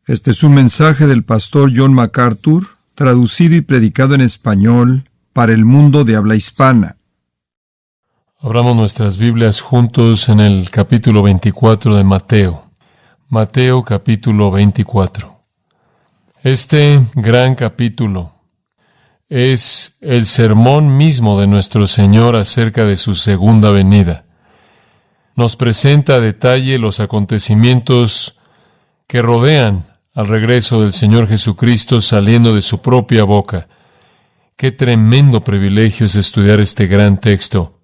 Este es un mensaje del pastor John MacArthur, traducido y predicado en español para el mundo de habla hispana. Abramos nuestras Biblias juntos en el capítulo 24 de Mateo. Mateo capítulo 24. Este gran capítulo es el sermón mismo de nuestro Señor acerca de su segunda venida. Nos presenta a detalle los acontecimientos que rodean al regreso del Señor Jesucristo saliendo de su propia boca. Qué tremendo privilegio es estudiar este gran texto.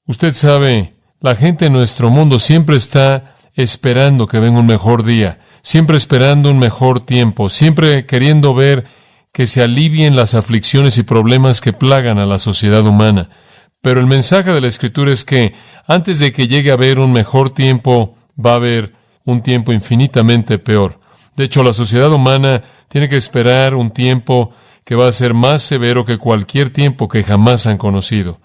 Usted sabe, la gente en nuestro mundo siempre está esperando que venga un mejor día, siempre esperando un mejor tiempo, siempre queriendo ver que se alivien las aflicciones y problemas que plagan a la sociedad humana. Pero el mensaje de la Escritura es que antes de que llegue a haber un mejor tiempo, va a haber un tiempo infinitamente peor. De hecho, la sociedad humana tiene que esperar un tiempo que va a ser más severo que cualquier tiempo que jamás han conocido.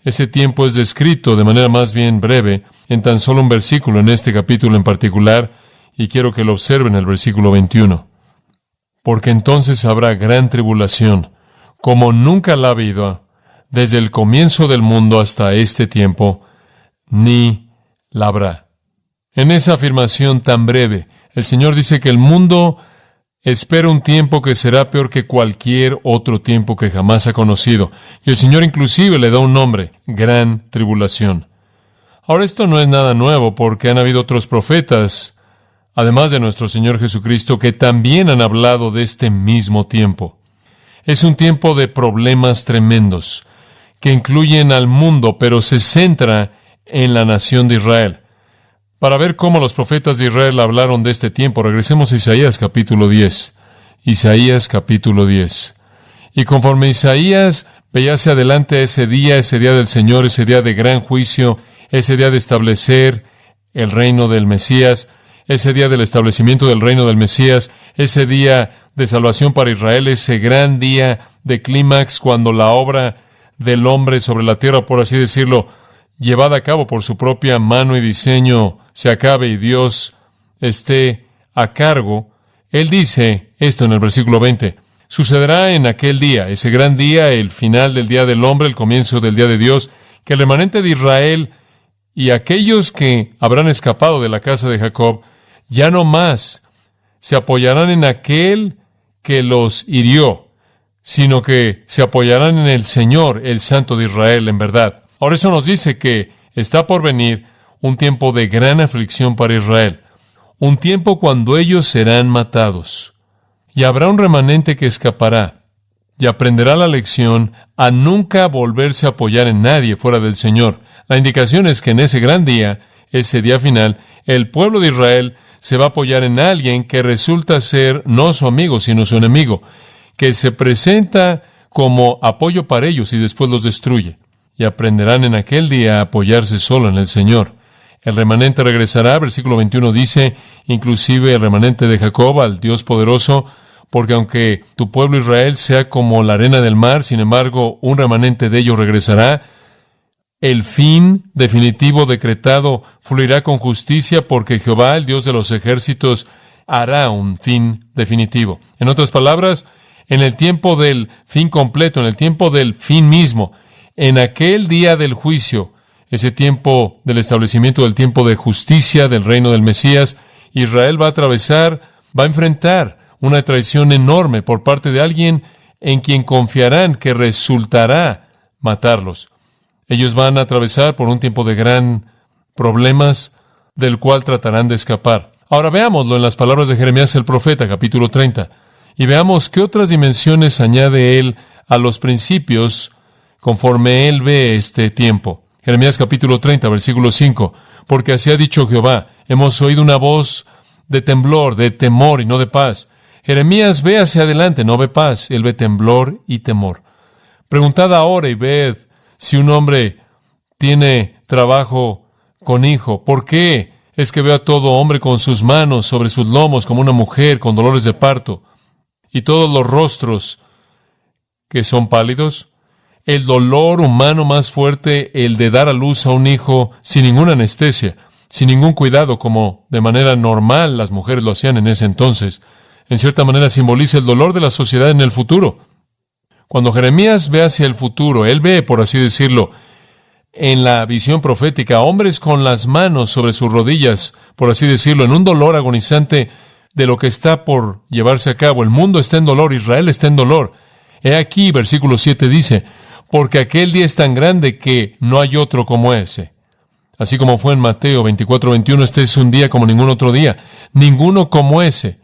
Ese tiempo es descrito de manera más bien breve en tan solo un versículo en este capítulo en particular, y quiero que lo observen en el versículo 21. Porque entonces habrá gran tribulación, como nunca la ha habido, desde el comienzo del mundo hasta este tiempo, ni la habrá. En esa afirmación tan breve, el Señor dice que el mundo espera un tiempo que será peor que cualquier otro tiempo que jamás ha conocido. Y el Señor inclusive le da un nombre, gran tribulación. Ahora, esto no es nada nuevo porque han habido otros profetas, además de nuestro Señor Jesucristo, que también han hablado de este mismo tiempo. Es un tiempo de problemas tremendos que incluyen al mundo, pero se centra en la nación de Israel. Para ver cómo los profetas de Israel hablaron de este tiempo, regresemos a Isaías capítulo 10. Isaías capítulo 10. Y conforme Isaías veía hacia adelante ese día del Señor, ese día de gran juicio, ese día de establecer el reino del Mesías, ese día del establecimiento del reino del Mesías, ese día de salvación para Israel, ese gran día de clímax cuando la obra del hombre sobre la tierra, por así decirlo, llevada a cabo por su propia mano y diseño, se acabe y Dios esté a cargo. Él dice esto en el versículo 20. Sucederá en aquel día, ese gran día, el final del día del hombre, el comienzo del día de Dios, que el remanente de Israel y aquellos que habrán escapado de la casa de Jacob ya no más se apoyarán en aquel que los hirió, sino que se apoyarán en el Señor, el Santo de Israel, en verdad. Ahora eso nos dice que está por venir un tiempo de gran aflicción para Israel, un tiempo cuando ellos serán matados, y habrá un remanente que escapará y aprenderá la lección a nunca volverse a apoyar en nadie fuera del Señor. La indicación es que en ese gran día, ese día final, el pueblo de Israel se va a apoyar en alguien que resulta ser no su amigo, sino su enemigo, que se presenta como apoyo para ellos y después los destruye. Y aprenderán en aquel día a apoyarse solo en el Señor. El remanente regresará, versículo 21 dice, inclusive el remanente de Jacob, al Dios poderoso, porque aunque tu pueblo Israel sea como la arena del mar, sin embargo, un remanente de ellos regresará. El fin definitivo decretado fluirá con justicia, porque Jehová, el Dios de los ejércitos, hará un fin definitivo. En otras palabras, en el tiempo del fin completo, en el tiempo del fin mismo, en aquel día del juicio, ese tiempo del establecimiento del tiempo de justicia del reino del Mesías, Israel va a enfrentar una traición enorme por parte de alguien en quien confiarán que resultará matarlos. Ellos van a atravesar por un tiempo de gran problemas del cual tratarán de escapar. Ahora veámoslo en las palabras de Jeremías el profeta, capítulo 30, y veamos qué otras dimensiones añade él a los principios conforme él ve este tiempo. Jeremías capítulo 30, versículo 5. Porque así ha dicho Jehová, hemos oído una voz de temblor, de temor y no de paz. Jeremías ve hacia adelante, no ve paz, él ve temblor y temor. Preguntad ahora y ved si un hombre tiene trabajo con hijo. ¿Por qué es que veo a todo hombre con sus manos sobre sus lomos como una mujer con dolores de parto? Y todos los rostros que son pálidos. El dolor humano más fuerte, el de dar a luz a un hijo sin ninguna anestesia, sin ningún cuidado, como de manera normal las mujeres lo hacían en ese entonces. En cierta manera simboliza el dolor de la sociedad en el futuro. Cuando Jeremías ve hacia el futuro, él ve, por así decirlo, en la visión profética, hombres con las manos sobre sus rodillas, por así decirlo, en un dolor agonizante de lo que está por llevarse a cabo. El mundo está en dolor, Israel está en dolor. He aquí, versículo 7 dice, porque aquel día es tan grande que no hay otro como ese. Así como fue en Mateo 24:21, este es un día como ningún otro día, ninguno como ese.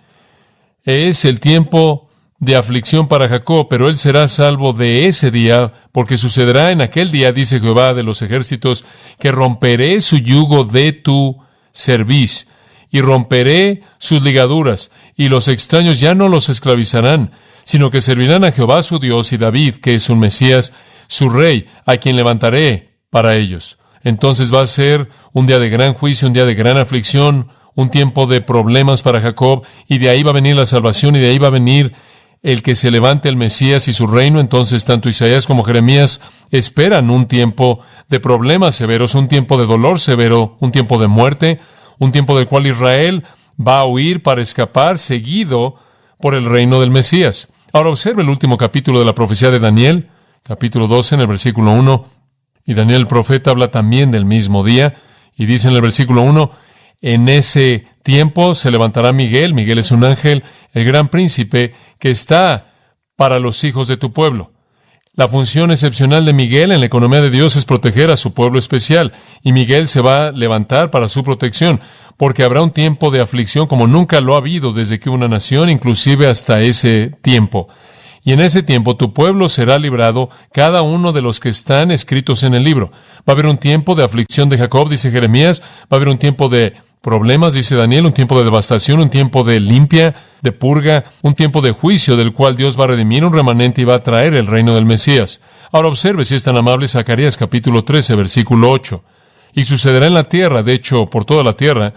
Es el tiempo de aflicción para Jacob, pero él será salvo de ese día, porque sucederá en aquel día, dice Jehová de los ejércitos, que romperé su yugo de tu cerviz, y romperé sus ligaduras, y los extraños ya no los esclavizarán, sino que servirán a Jehová su Dios y David, que es un Mesías, su rey, a quien levantaré para ellos. Entonces va a ser un día de gran juicio, un día de gran aflicción, un tiempo de problemas para Jacob, y de ahí va a venir la salvación, y de ahí va a venir el que se levante el Mesías y su reino. Entonces tanto Isaías como Jeremías esperan un tiempo de problemas severos, un tiempo de dolor severo, un tiempo de muerte, un tiempo del cual Israel va a huir para escapar, seguido por el reino del Mesías. Ahora observe el último capítulo de la profecía de Daniel, capítulo 12, en el versículo 1. Y Daniel el profeta habla también del mismo día, y dice en el versículo 1, en ese tiempo se levantará Miguel, Miguel es un ángel, el gran príncipe, que está para los hijos de tu pueblo. La función excepcional de Miguel en la economía de Dios es proteger a su pueblo especial, y Miguel se va a levantar para su protección, porque habrá un tiempo de aflicción como nunca lo ha habido desde que hubo una nación, inclusive hasta ese tiempo. Y en ese tiempo tu pueblo será librado, cada uno de los que están escritos en el libro. Va a haber un tiempo de aflicción de Jacob, dice Jeremías, va a haber un tiempo de problemas, dice Daniel, un tiempo de devastación, un tiempo de limpia, de purga, un tiempo de juicio del cual Dios va a redimir un remanente y va a traer el reino del Mesías. Ahora observe, si es tan amable, Zacarías capítulo 13, versículo 8. Y sucederá en la tierra, de hecho, por toda la tierra,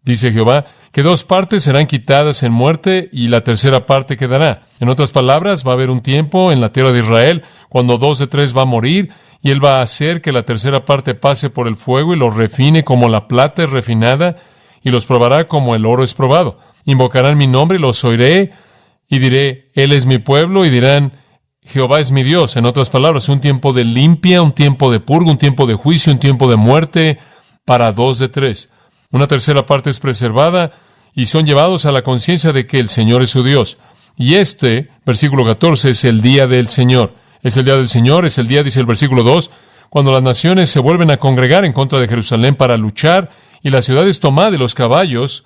dice Jehová, que 2 partes serán quitadas en muerte y la tercera parte quedará. En otras palabras, va a haber un tiempo en la tierra de Israel cuando 2 de 3 va a morir, y Él va a hacer que la tercera parte pase por el fuego y los refine como la plata es refinada, y los probará como el oro es probado. Invocarán mi nombre y los oiré, y diré, Él es mi pueblo, y dirán, Jehová es mi Dios. En otras palabras, un tiempo de limpia, un tiempo de purga, un tiempo de juicio, un tiempo de muerte para 2 de 3. Una tercera parte es preservada, y son llevados a la conciencia de que el Señor es su Dios. Y este, versículo 14, es el día del Señor. Es el día del Señor, es el día, dice el versículo 2, cuando las naciones se vuelven a congregar en contra de Jerusalén para luchar, y la ciudad es tomada y los caballos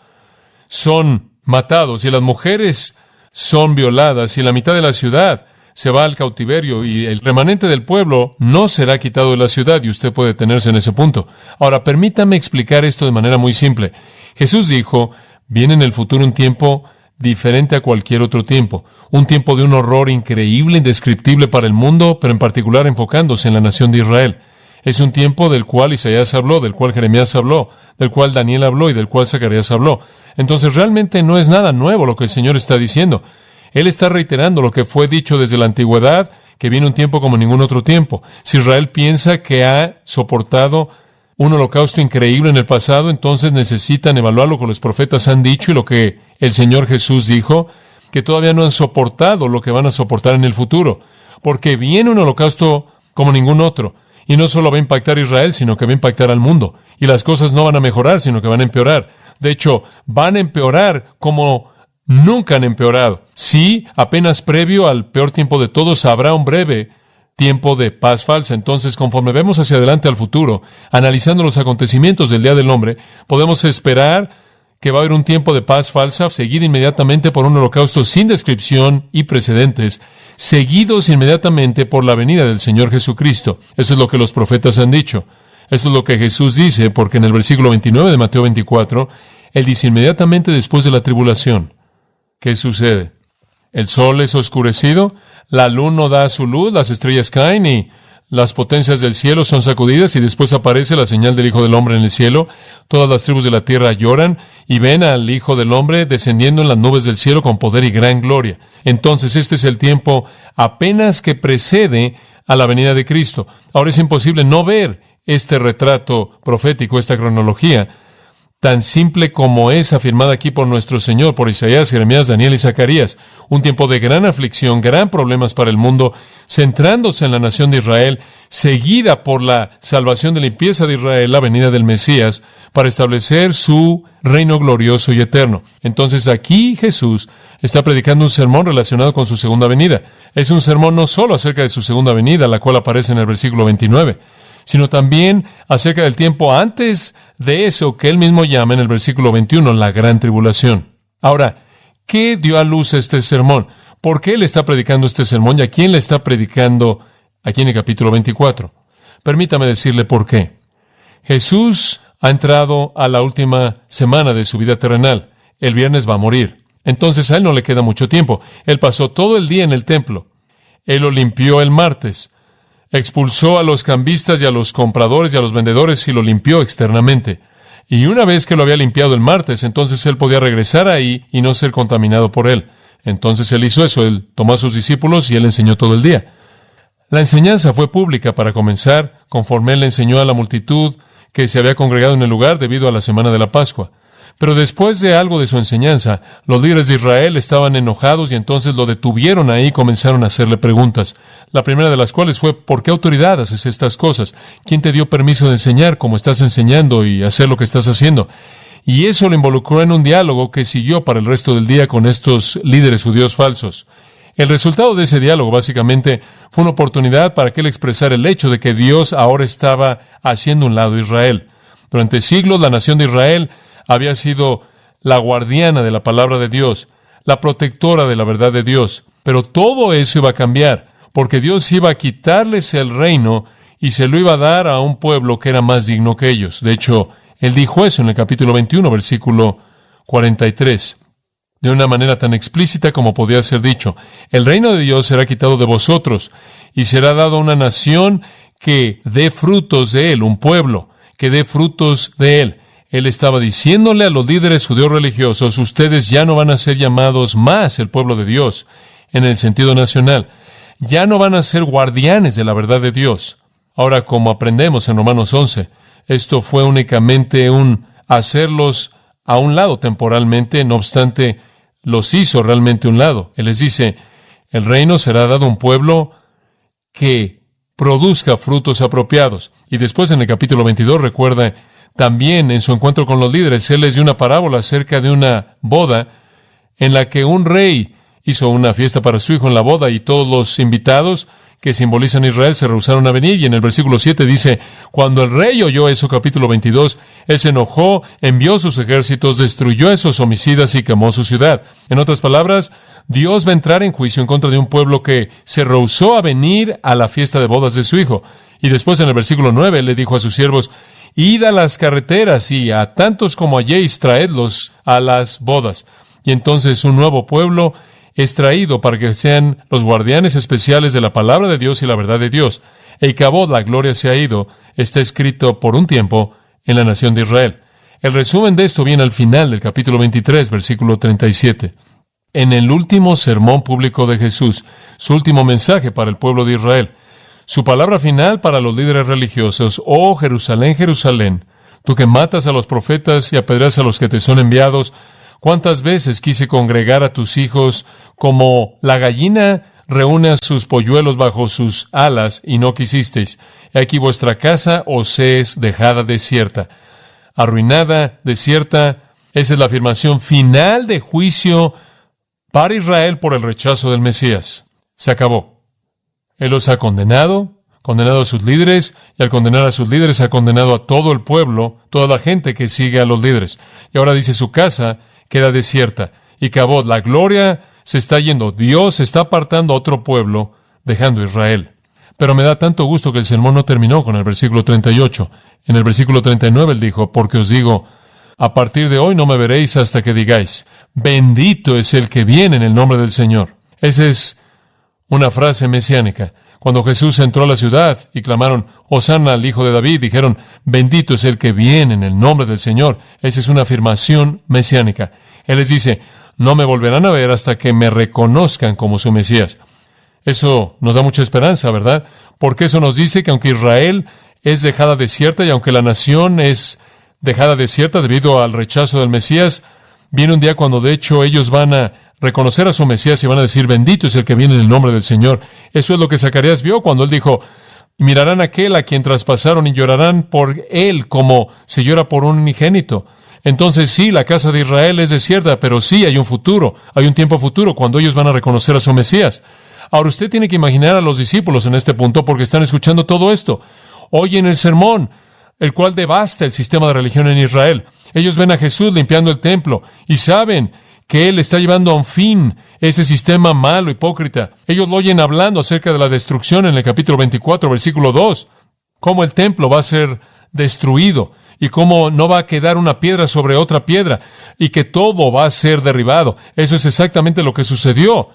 son matados, y las mujeres son violadas, y la mitad de la ciudad se va al cautiverio, y el remanente del pueblo no será quitado de la ciudad, y usted puede detenerse en ese punto. Ahora, permítame explicar esto de manera muy simple. Jesús dijo, viene en el futuro un tiempo diferente a cualquier otro tiempo, un tiempo de un horror increíble, indescriptible para el mundo, pero en particular enfocándose en la nación de Israel. Es un tiempo del cual Isaías habló, del cual Jeremías habló, del cual Daniel habló y del cual Zacarías habló. Entonces realmente no es nada nuevo lo que el Señor está diciendo. Él está reiterando lo que fue dicho desde la antigüedad, que viene un tiempo como ningún otro tiempo. Si Israel piensa que ha soportado un holocausto increíble en el pasado, entonces necesitan evaluar lo que los profetas han dicho y lo que el Señor Jesús dijo, que todavía no han soportado lo que van a soportar en el futuro, porque viene un holocausto como ningún otro, y no solo va a impactar a Israel, sino que va a impactar al mundo, y las cosas no van a mejorar, sino que van a empeorar. De hecho, van a empeorar como nunca han empeorado. Sí, apenas previo al peor tiempo de todos, habrá un breve tiempo de paz falsa. Entonces, conforme vemos hacia adelante al futuro, analizando los acontecimientos del Día del Hombre, podemos esperar que va a haber un tiempo de paz falsa, seguido inmediatamente por un holocausto sin descripción y precedentes, seguidos inmediatamente por la venida del Señor Jesucristo. Eso es lo que los profetas han dicho. Eso es lo que Jesús dice, porque en el versículo 29 de Mateo 24, Él dice inmediatamente después de la tribulación, ¿qué sucede? El sol es oscurecido, la luna no da su luz, las estrellas caen y las potencias del cielo son sacudidas, y después aparece la señal del Hijo del Hombre en el cielo. Todas las tribus de la tierra lloran y ven al Hijo del Hombre descendiendo en las nubes del cielo con poder y gran gloria. Entonces este es el tiempo apenas que precede a la venida de Cristo. Ahora es imposible no ver este retrato profético, esta cronología, tan simple como es afirmada aquí por nuestro Señor, por Isaías, Jeremías, Daniel y Zacarías. Un tiempo de gran aflicción, gran problemas para el mundo, centrándose en la nación de Israel, seguida por la salvación de limpieza de Israel, la venida del Mesías, para establecer su reino glorioso y eterno. Entonces aquí Jesús está predicando un sermón relacionado con su segunda venida. Es un sermón no solo acerca de su segunda venida, la cual aparece en el versículo 29, sino también acerca del tiempo antes de eso que él mismo llama en el versículo 21, la gran tribulación. Ahora, ¿qué dio a luz este sermón? ¿Por qué él está predicando este sermón y a quién le está predicando aquí en el capítulo 24? Permítame decirle por qué. Jesús ha entrado a la última semana de su vida terrenal. El viernes va a morir. Entonces a él no le queda mucho tiempo. Él pasó todo el día en el templo. Él lo limpió el martes. Expulsó a los cambistas y a los compradores y a los vendedores y lo limpió externamente. Y una vez que lo había limpiado el martes, entonces él podía regresar ahí y no ser contaminado por él. Entonces él hizo eso. Él tomó a sus discípulos y él enseñó todo el día. La enseñanza fue pública para comenzar, conforme él le enseñó a la multitud que se había congregado en el lugar debido a la semana de la Pascua. Pero después de algo de su enseñanza, los líderes de Israel estaban enojados y entonces lo detuvieron ahí y comenzaron a hacerle preguntas. La primera de las cuales fue, ¿por qué autoridad haces estas cosas? ¿Quién te dio permiso de enseñar como estás enseñando y hacer lo que estás haciendo? Y eso lo involucró en un diálogo que siguió para el resto del día con estos líderes judíos falsos. El resultado de ese diálogo, básicamente, fue una oportunidad para que él expresara el hecho de que Dios ahora estaba haciendo un lado a Israel. Durante siglos, la nación de Israel había sido la guardiana de la palabra de Dios, la protectora de la verdad de Dios. Pero todo eso iba a cambiar, porque Dios iba a quitarles el reino y se lo iba a dar a un pueblo que era más digno que ellos. De hecho, él dijo eso en el capítulo 21, versículo 43. De una manera tan explícita como podía ser dicho. El reino de Dios será quitado de vosotros y será dado a una nación que dé frutos de él, un pueblo que dé frutos de él. Él estaba diciéndole a los líderes judíos religiosos, ustedes ya no van a ser llamados más el pueblo de Dios en el sentido nacional. Ya no van a ser guardianes de la verdad de Dios. Ahora, como aprendemos en Romanos 11, esto fue únicamente un hacerlos a un lado temporalmente, no obstante, los hizo realmente a un lado. Él les dice, el reino será dado a un pueblo que produzca frutos apropiados. Y después en el capítulo 22, recuerda, también en su encuentro con los líderes, él les dio una parábola acerca de una boda en la que un rey hizo una fiesta para su hijo en la boda y todos los invitados que simbolizan a Israel se rehusaron a venir. Y en el versículo 7 dice, cuando el rey oyó eso, capítulo 22, él se enojó, envió sus ejércitos, destruyó a esos homicidas y quemó su ciudad. En otras palabras, Dios va a entrar en juicio en contra de un pueblo que se rehusó a venir a la fiesta de bodas de su hijo. Y después en el versículo 9, él le dijo a sus siervos, id a las carreteras y a tantos como halléis, traedlos a las bodas. Y entonces un nuevo pueblo es traído para que sean los guardianes especiales de la palabra de Dios y la verdad de Dios. E Icabod, la gloria se ha ido, está escrito por un tiempo en la nación de Israel. El resumen de esto viene al final del capítulo 23, versículo 37. En el último sermón público de Jesús, su último mensaje para el pueblo de Israel, su palabra final para los líderes religiosos, oh Jerusalén, Jerusalén, tú que matas a los profetas y apedreas a los que te son enviados, ¿cuántas veces quise congregar a tus hijos como la gallina reúne a sus polluelos bajo sus alas y no quisisteis? He aquí vuestra casa os es dejada desierta, arruinada, desierta. Esa es la afirmación final de juicio para Israel por el rechazo del Mesías. Se acabó. Él los ha condenado a sus líderes, y al condenar a sus líderes ha condenado a todo el pueblo, toda la gente que sigue a los líderes. Y ahora dice, su casa queda desierta. Y Icabod, la gloria se está yendo. Dios está apartando a otro pueblo, dejando a Israel. Pero me da tanto gusto que el sermón no terminó con el versículo 38. En el versículo 39 él dijo, porque os digo, a partir de hoy no me veréis hasta que digáis, bendito es el que viene en el nombre del Señor. Esa es una frase mesiánica. Cuando Jesús entró a la ciudad y clamaron, Hosana al Hijo de David, dijeron, bendito es el que viene en el nombre del Señor. Esa es una afirmación mesiánica. Él les dice, no me volverán a ver hasta que me reconozcan como su Mesías. Eso nos da mucha esperanza, ¿verdad? Porque eso nos dice que aunque Israel es dejada desierta y aunque la nación es dejada desierta debido al rechazo del Mesías. Viene un día cuando de hecho ellos van a reconocer a su Mesías y van a decir, bendito es el que viene en el nombre del Señor. Eso es lo que Zacarías vio cuando él dijo, mirarán a aquel a quien traspasaron y llorarán por él como se llora por un unigénito. Entonces sí, la casa de Israel es desierta, pero sí hay un futuro, hay un tiempo futuro cuando ellos van a reconocer a su Mesías. Ahora usted tiene que imaginar a los discípulos en este punto porque están escuchando todo esto. Oyen el sermón, el cual devasta el sistema de religión en Israel. Ellos ven a Jesús limpiando el templo y saben que Él está llevando a un fin ese sistema malo, hipócrita. Ellos lo oyen hablando acerca de la destrucción en el capítulo 24, versículo 2. Cómo el templo va a ser destruido y cómo no va a quedar una piedra sobre otra piedra y que todo va a ser derribado. Eso es exactamente lo que sucedió.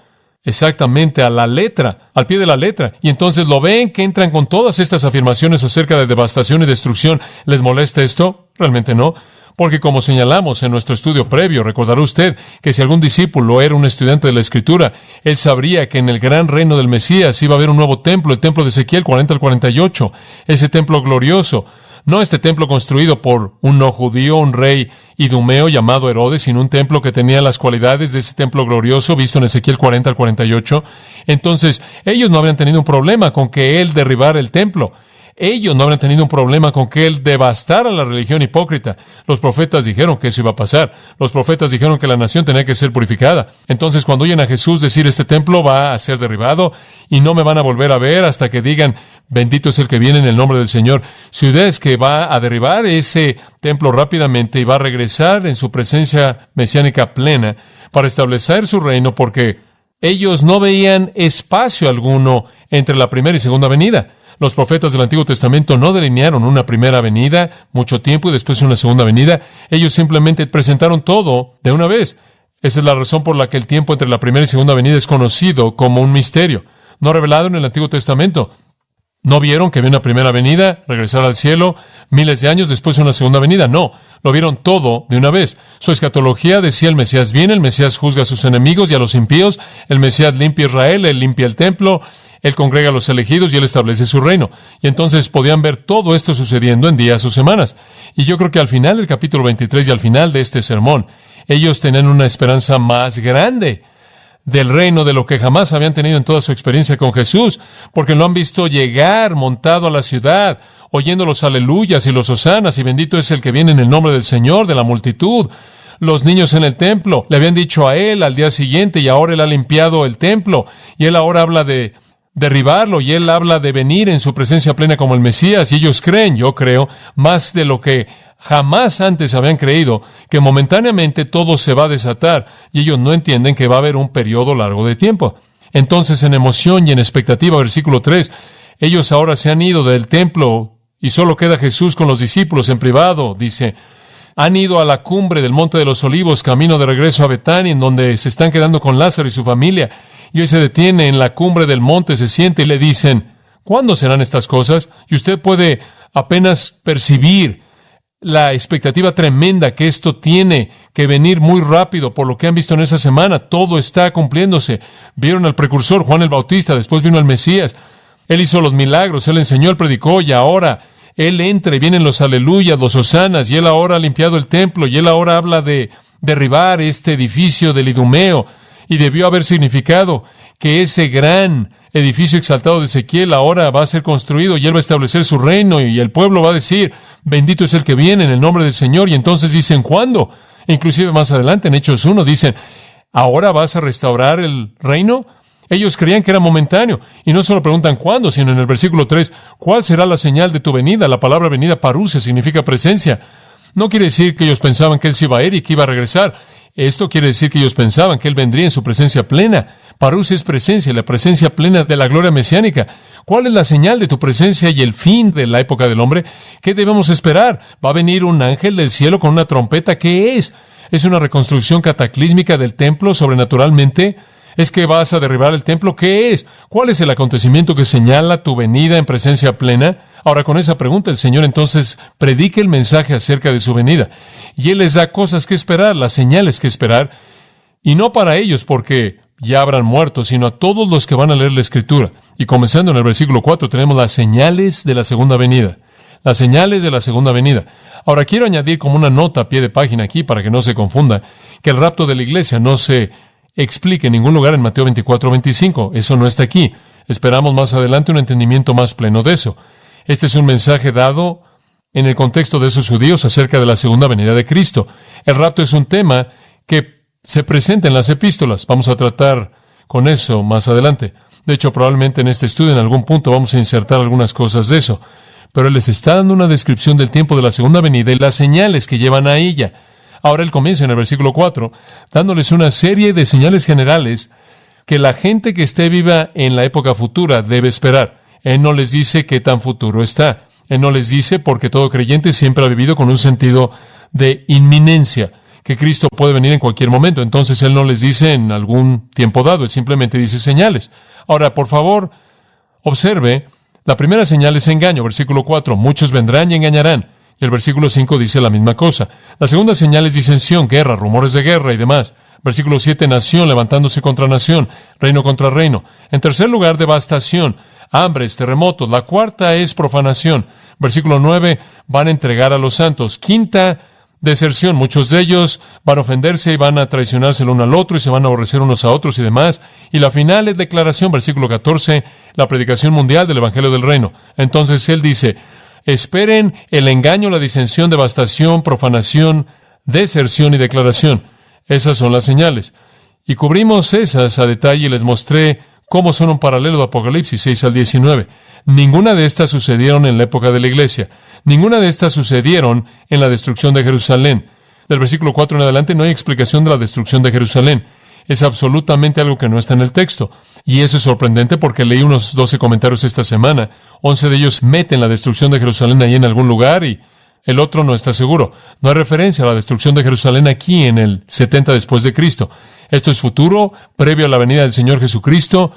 Exactamente a la letra, al pie de la letra. Y entonces lo ven que entran con todas estas afirmaciones acerca de devastación y destrucción. ¿Les molesta esto? Realmente no. Porque como señalamos en nuestro estudio previo, recordará usted que si algún discípulo era un estudiante de la Escritura, él sabría que en el gran reino del Mesías iba a haber un nuevo templo, el templo de Ezequiel 40 al 48, ese templo glorioso. No este templo construido por un no judío, un rey idumeo llamado Herodes, sino un templo que tenía las cualidades de ese templo glorioso visto en Ezequiel 40 al 48. Entonces, ellos no habrían tenido un problema con que él derribara el templo. Ellos no habrían tenido un problema con que él devastara la religión hipócrita. Los profetas dijeron que eso iba a pasar. Los profetas dijeron que la nación tenía que ser purificada. Entonces, cuando oyen a Jesús decir, este templo va a ser derribado y no me van a volver a ver hasta que digan, bendito es el que viene en el nombre del Señor. Su idea es que va a derribar ese templo rápidamente y va a regresar en su presencia mesiánica plena para establecer su reino, porque ellos no veían espacio alguno entre la primera y segunda venida. Los profetas del Antiguo Testamento no delinearon una primera venida, mucho tiempo, y después una segunda venida. Ellos simplemente presentaron todo de una vez. Esa es la razón por la que el tiempo entre la primera y segunda venida es conocido como un misterio, no revelado en el Antiguo Testamento. No vieron que había una primera venida, regresar al cielo, miles de años después una segunda venida. No, lo vieron todo de una vez. Su escatología decía, el Mesías viene, el Mesías juzga a sus enemigos y a los impíos, el Mesías limpia Israel, él limpia el templo, él congrega a los elegidos y él establece su reino. Y entonces podían ver todo esto sucediendo en días o semanas. Y yo creo que al final del capítulo 23 y al final de este sermón, ellos tenían una esperanza más grande del reino de lo que jamás habían tenido en toda su experiencia con Jesús, porque lo han visto llegar montado a la ciudad, oyendo los aleluyas y los hosanas, y bendito es el que viene en el nombre del Señor, de la multitud. Los niños en el templo le habían dicho a él al día siguiente, y ahora él ha limpiado el templo, y él ahora habla de derribarlo, y él habla de venir en su presencia plena como el Mesías, y ellos creen, yo creo, más de lo que jamás antes habían creído, que momentáneamente todo se va a desatar, y ellos no entienden que va a haber un periodo largo de tiempo. Entonces, en emoción y en expectativa, versículo 3, ellos ahora se han ido del templo, y solo queda Jesús con los discípulos en privado, dice. Han ido a la cumbre del Monte de los Olivos, camino de regreso a Betania, en donde se están quedando con Lázaro y su familia, y hoy se detiene en la cumbre del monte, se siente y le dicen, ¿cuándo serán estas cosas? Y usted puede apenas percibir la expectativa tremenda que esto tiene que venir muy rápido por lo que han visto en esa semana. Todo está cumpliéndose. Vieron al precursor, Juan el Bautista, después vino el Mesías. Él hizo los milagros, él enseñó, él predicó, y ahora él entra y vienen los aleluyas, los hosanas, y él ahora ha limpiado el templo, y él ahora habla de derribar este edificio del Idumeo, y debió haber significado que ese gran edificio exaltado de Ezequiel ahora va a ser construido y él va a establecer su reino y el pueblo va a decir, bendito es el que viene en el nombre del Señor. Y entonces dicen, ¿cuándo? Inclusive más adelante en Hechos 1 dicen, ¿ahora vas a restaurar el reino? Ellos creían que era momentáneo y no solo preguntan cuándo, sino en el versículo 3, ¿cuál será la señal de tu venida? La palabra venida, parousia, significa presencia. No quiere decir que ellos pensaban que él se iba a ir y que iba a regresar. Esto quiere decir que ellos pensaban que él vendría en su presencia plena. Parousia es presencia, la presencia plena de la gloria mesiánica. ¿Cuál es la señal de tu presencia y el fin de la época del hombre? ¿Qué debemos esperar? ¿Va a venir un ángel del cielo con una trompeta? ¿Qué es? ¿Es una reconstrucción cataclísmica del templo sobrenaturalmente? ¿Es que vas a derribar el templo? ¿Qué es? ¿Cuál es el acontecimiento que señala tu venida en presencia plena? Ahora, con esa pregunta, el Señor entonces predica el mensaje acerca de su venida. Y Él les da cosas que esperar, las señales que esperar. Y no para ellos, porque ya habrán muerto, sino a todos los que van a leer la Escritura. Y comenzando en el versículo 4, tenemos las señales de la segunda venida. las señales de la segunda venida. Ahora, quiero añadir como una nota a pie de página aquí para que no se confunda, que el rapto de la iglesia no se explica en ningún lugar en Mateo 24:25. Eso no está aquí. Esperamos más adelante un entendimiento más pleno de eso. Este es un mensaje dado en el contexto de esos judíos acerca de la segunda venida de Cristo. El rapto es un tema que se presenta en las epístolas. Vamos a tratar con eso más adelante. De hecho, probablemente en este estudio en algún punto vamos a insertar algunas cosas de eso. Pero Él les está dando una descripción del tiempo de la segunda venida y las señales que llevan a ella. Ahora Él comienza en el versículo 4, dándoles una serie de señales generales que la gente que esté viva en la época futura debe esperar. Él no les dice qué tan futuro está. Él no les dice porque todo creyente siempre ha vivido con un sentido de inminencia, que Cristo puede venir en cualquier momento. Entonces Él no les dice en algún tiempo dado, Él simplemente dice señales. Ahora, por favor, observe, la primera señal es engaño, versículo 4, muchos vendrán y engañarán. Y el versículo 5 dice la misma cosa. La segunda señal es disensión, guerra, rumores de guerra y demás. Versículo 7, nación levantándose contra nación, reino contra reino. En tercer lugar, devastación, hambres, terremotos. La cuarta es profanación. Versículo 9, van a entregar a los santos. Quinta, deserción. Muchos de ellos van a ofenderse y van a traicionarse el uno al otro y se van a aborrecer unos a otros y demás. Y la final es declaración, versículo 14, la predicación mundial del Evangelio del Reino. Entonces Él dice, esperen el engaño, la disensión, devastación, profanación, deserción y declaración. Esas son las señales. Y cubrimos esas a detalle y les mostré cómo son un paralelo de Apocalipsis 6 al 19. Ninguna de estas sucedieron en la época de la iglesia. Ninguna de estas sucedieron en la destrucción de Jerusalén. Del versículo 4 en adelante no hay explicación de la destrucción de Jerusalén. Es absolutamente algo que no está en el texto. Y eso es sorprendente porque leí unos 12 comentarios esta semana. 11 de ellos meten la destrucción de Jerusalén ahí en algún lugar y el otro no está seguro. No hay referencia a la destrucción de Jerusalén aquí en el 70 después de Cristo. Esto es futuro, previo a la venida del Señor Jesucristo.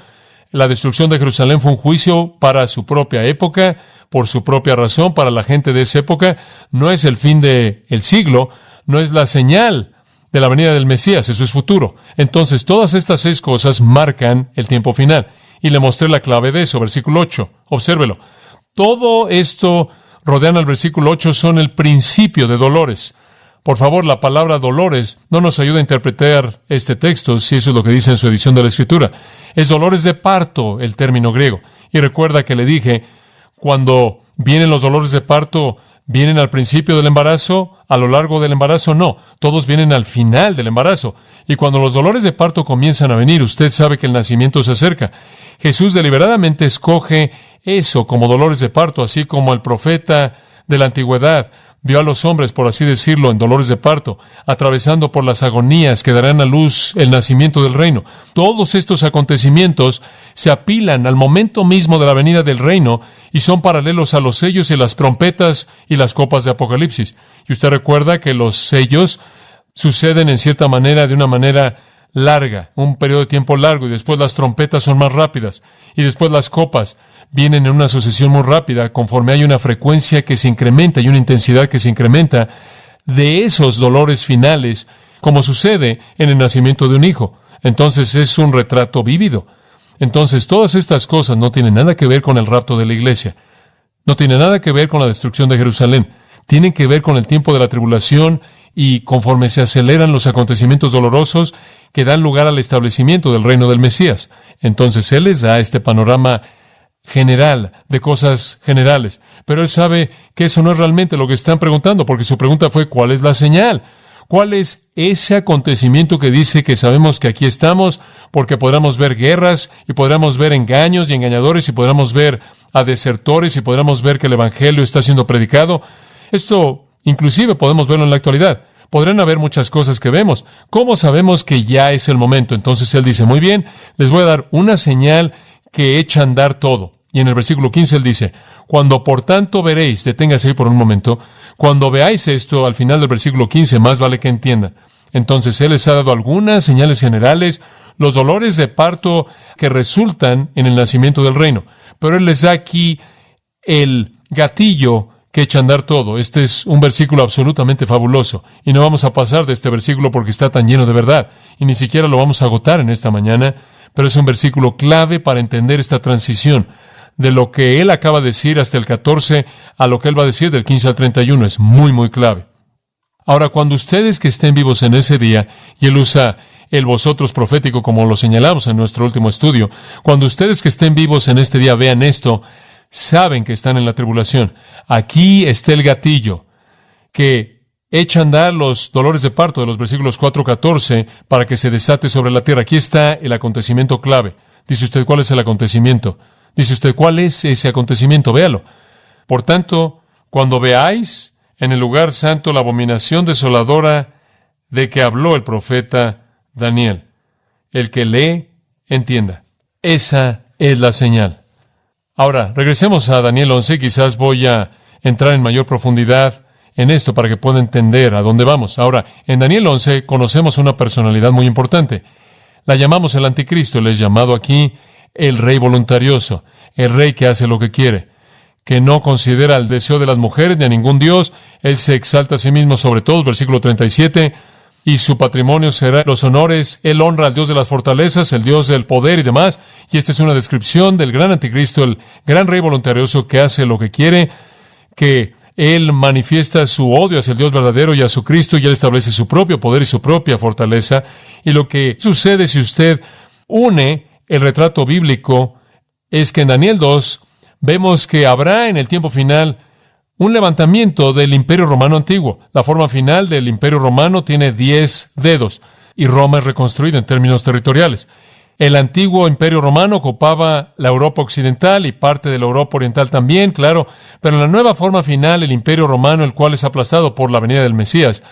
La destrucción de Jerusalén fue un juicio para su propia época, por su propia razón, para la gente de esa época. No es el fin del siglo, no es la señal de la venida del Mesías, eso es futuro. Entonces, todas estas 6 cosas marcan el tiempo final. Y le mostré la clave de eso, versículo 8. Obsérvelo. Todo esto rodean al versículo 8 son el principio de dolores. Por favor, la palabra dolores no nos ayuda a interpretar este texto, si eso es lo que dice en su edición de la Escritura. Es dolores de parto, el término griego. Y recuerda que le dije, cuando vienen los dolores de parto, ¿vienen al principio del embarazo? ¿A lo largo del embarazo? No. Todos vienen al final del embarazo. Y cuando los dolores de parto comienzan a venir, usted sabe que el nacimiento se acerca. Jesús deliberadamente escoge eso como dolores de parto, así como el profeta de la antigüedad vio a los hombres, por así decirlo, en dolores de parto, atravesando por las agonías que darán a luz el nacimiento del reino. Todos estos acontecimientos se apilan al momento mismo de la venida del reino y son paralelos a los sellos y las trompetas y las copas de Apocalipsis. Y usted recuerda que los sellos suceden en cierta manera, de una manera larga, un periodo de tiempo largo, y después las trompetas son más rápidas, y después las copas vienen en una sucesión muy rápida, conforme hay una frecuencia que se incrementa y una intensidad que se incrementa de esos dolores finales, como sucede en el nacimiento de un hijo. Entonces es un retrato vívido. Entonces todas estas cosas no tienen nada que ver con el rapto de la iglesia. No tienen nada que ver con la destrucción de Jerusalén. Tienen que ver con el tiempo de la tribulación y conforme se aceleran los acontecimientos dolorosos que dan lugar al establecimiento del reino del Mesías. Entonces Él les da este panorama general, de cosas generales. Pero Él sabe que eso no es realmente lo que están preguntando, porque su pregunta fue, ¿cuál es la señal? ¿Cuál es ese acontecimiento que dice que sabemos que aquí estamos? Porque podremos ver guerras, y podremos ver engaños y engañadores, y podremos ver a desertores, y podremos ver que el Evangelio está siendo predicado. Esto, inclusive, podemos verlo en la actualidad. Podrán haber muchas cosas que vemos. ¿Cómo sabemos que ya es el momento? Entonces Él dice, muy bien, les voy a dar una señal que echa a andar todo. Y en el versículo 15 Él dice, cuando por tanto veréis, deténgase ahí por un momento, cuando veáis esto, al final del versículo 15, más vale que entiendan. Entonces Él les ha dado algunas señales generales, los dolores de parto que resultan en el nacimiento del reino. Pero Él les da aquí el gatillo que echa a andar todo. Este es un versículo absolutamente fabuloso. Y no vamos a pasar de este versículo porque está tan lleno de verdad. Y ni siquiera lo vamos a agotar en esta mañana. Pero es un versículo clave para entender esta transición de lo que él acaba de decir hasta el 14 a lo que él va a decir del 15 al 31. Es muy, muy clave. Ahora, cuando ustedes que estén vivos en ese día, y él usa el vosotros profético como lo señalamos en nuestro último estudio, cuando ustedes que estén vivos en este día vean esto, saben que están en la tribulación. Aquí está el gatillo que echa a andar los dolores de parto de los versículos 4 a 14 para que se desate sobre la tierra. Aquí está el acontecimiento clave. Dice usted, ¿cuál es el acontecimiento? Dice usted, ¿cuál es ese acontecimiento? Véalo. Por tanto, cuando veáis en el lugar santo la abominación desoladora de que habló el profeta Daniel, el que lee, entienda. Esa es la señal. Ahora, regresemos a Daniel 11. Quizás voy a entrar en mayor profundidad en esto para que pueda entender a dónde vamos. Ahora, en Daniel 11 conocemos una personalidad muy importante. La llamamos el anticristo. Él es llamado aquí el rey voluntarioso, el rey que hace lo que quiere, que no considera el deseo de las mujeres ni a ningún dios. Él se exalta a sí mismo sobre todos, versículo 37, y su patrimonio será los honores. Él honra al Dios de las fortalezas, el Dios del poder y demás. Y esta es una descripción del gran anticristo, el gran rey voluntarioso que hace lo que quiere, que él manifiesta su odio hacia el Dios verdadero y a su Cristo, y él establece su propio poder y su propia fortaleza. Y lo que sucede si usted une el retrato bíblico es que en Daniel 2 vemos que habrá en el tiempo final un levantamiento del Imperio Romano antiguo. La forma final del Imperio Romano tiene 10 dedos, y Roma es reconstruida en términos territoriales. El antiguo Imperio Romano ocupaba la Europa occidental y parte de la Europa oriental también, claro, pero en la nueva forma final, el Imperio Romano, el cual es aplastado por la venida del Mesías,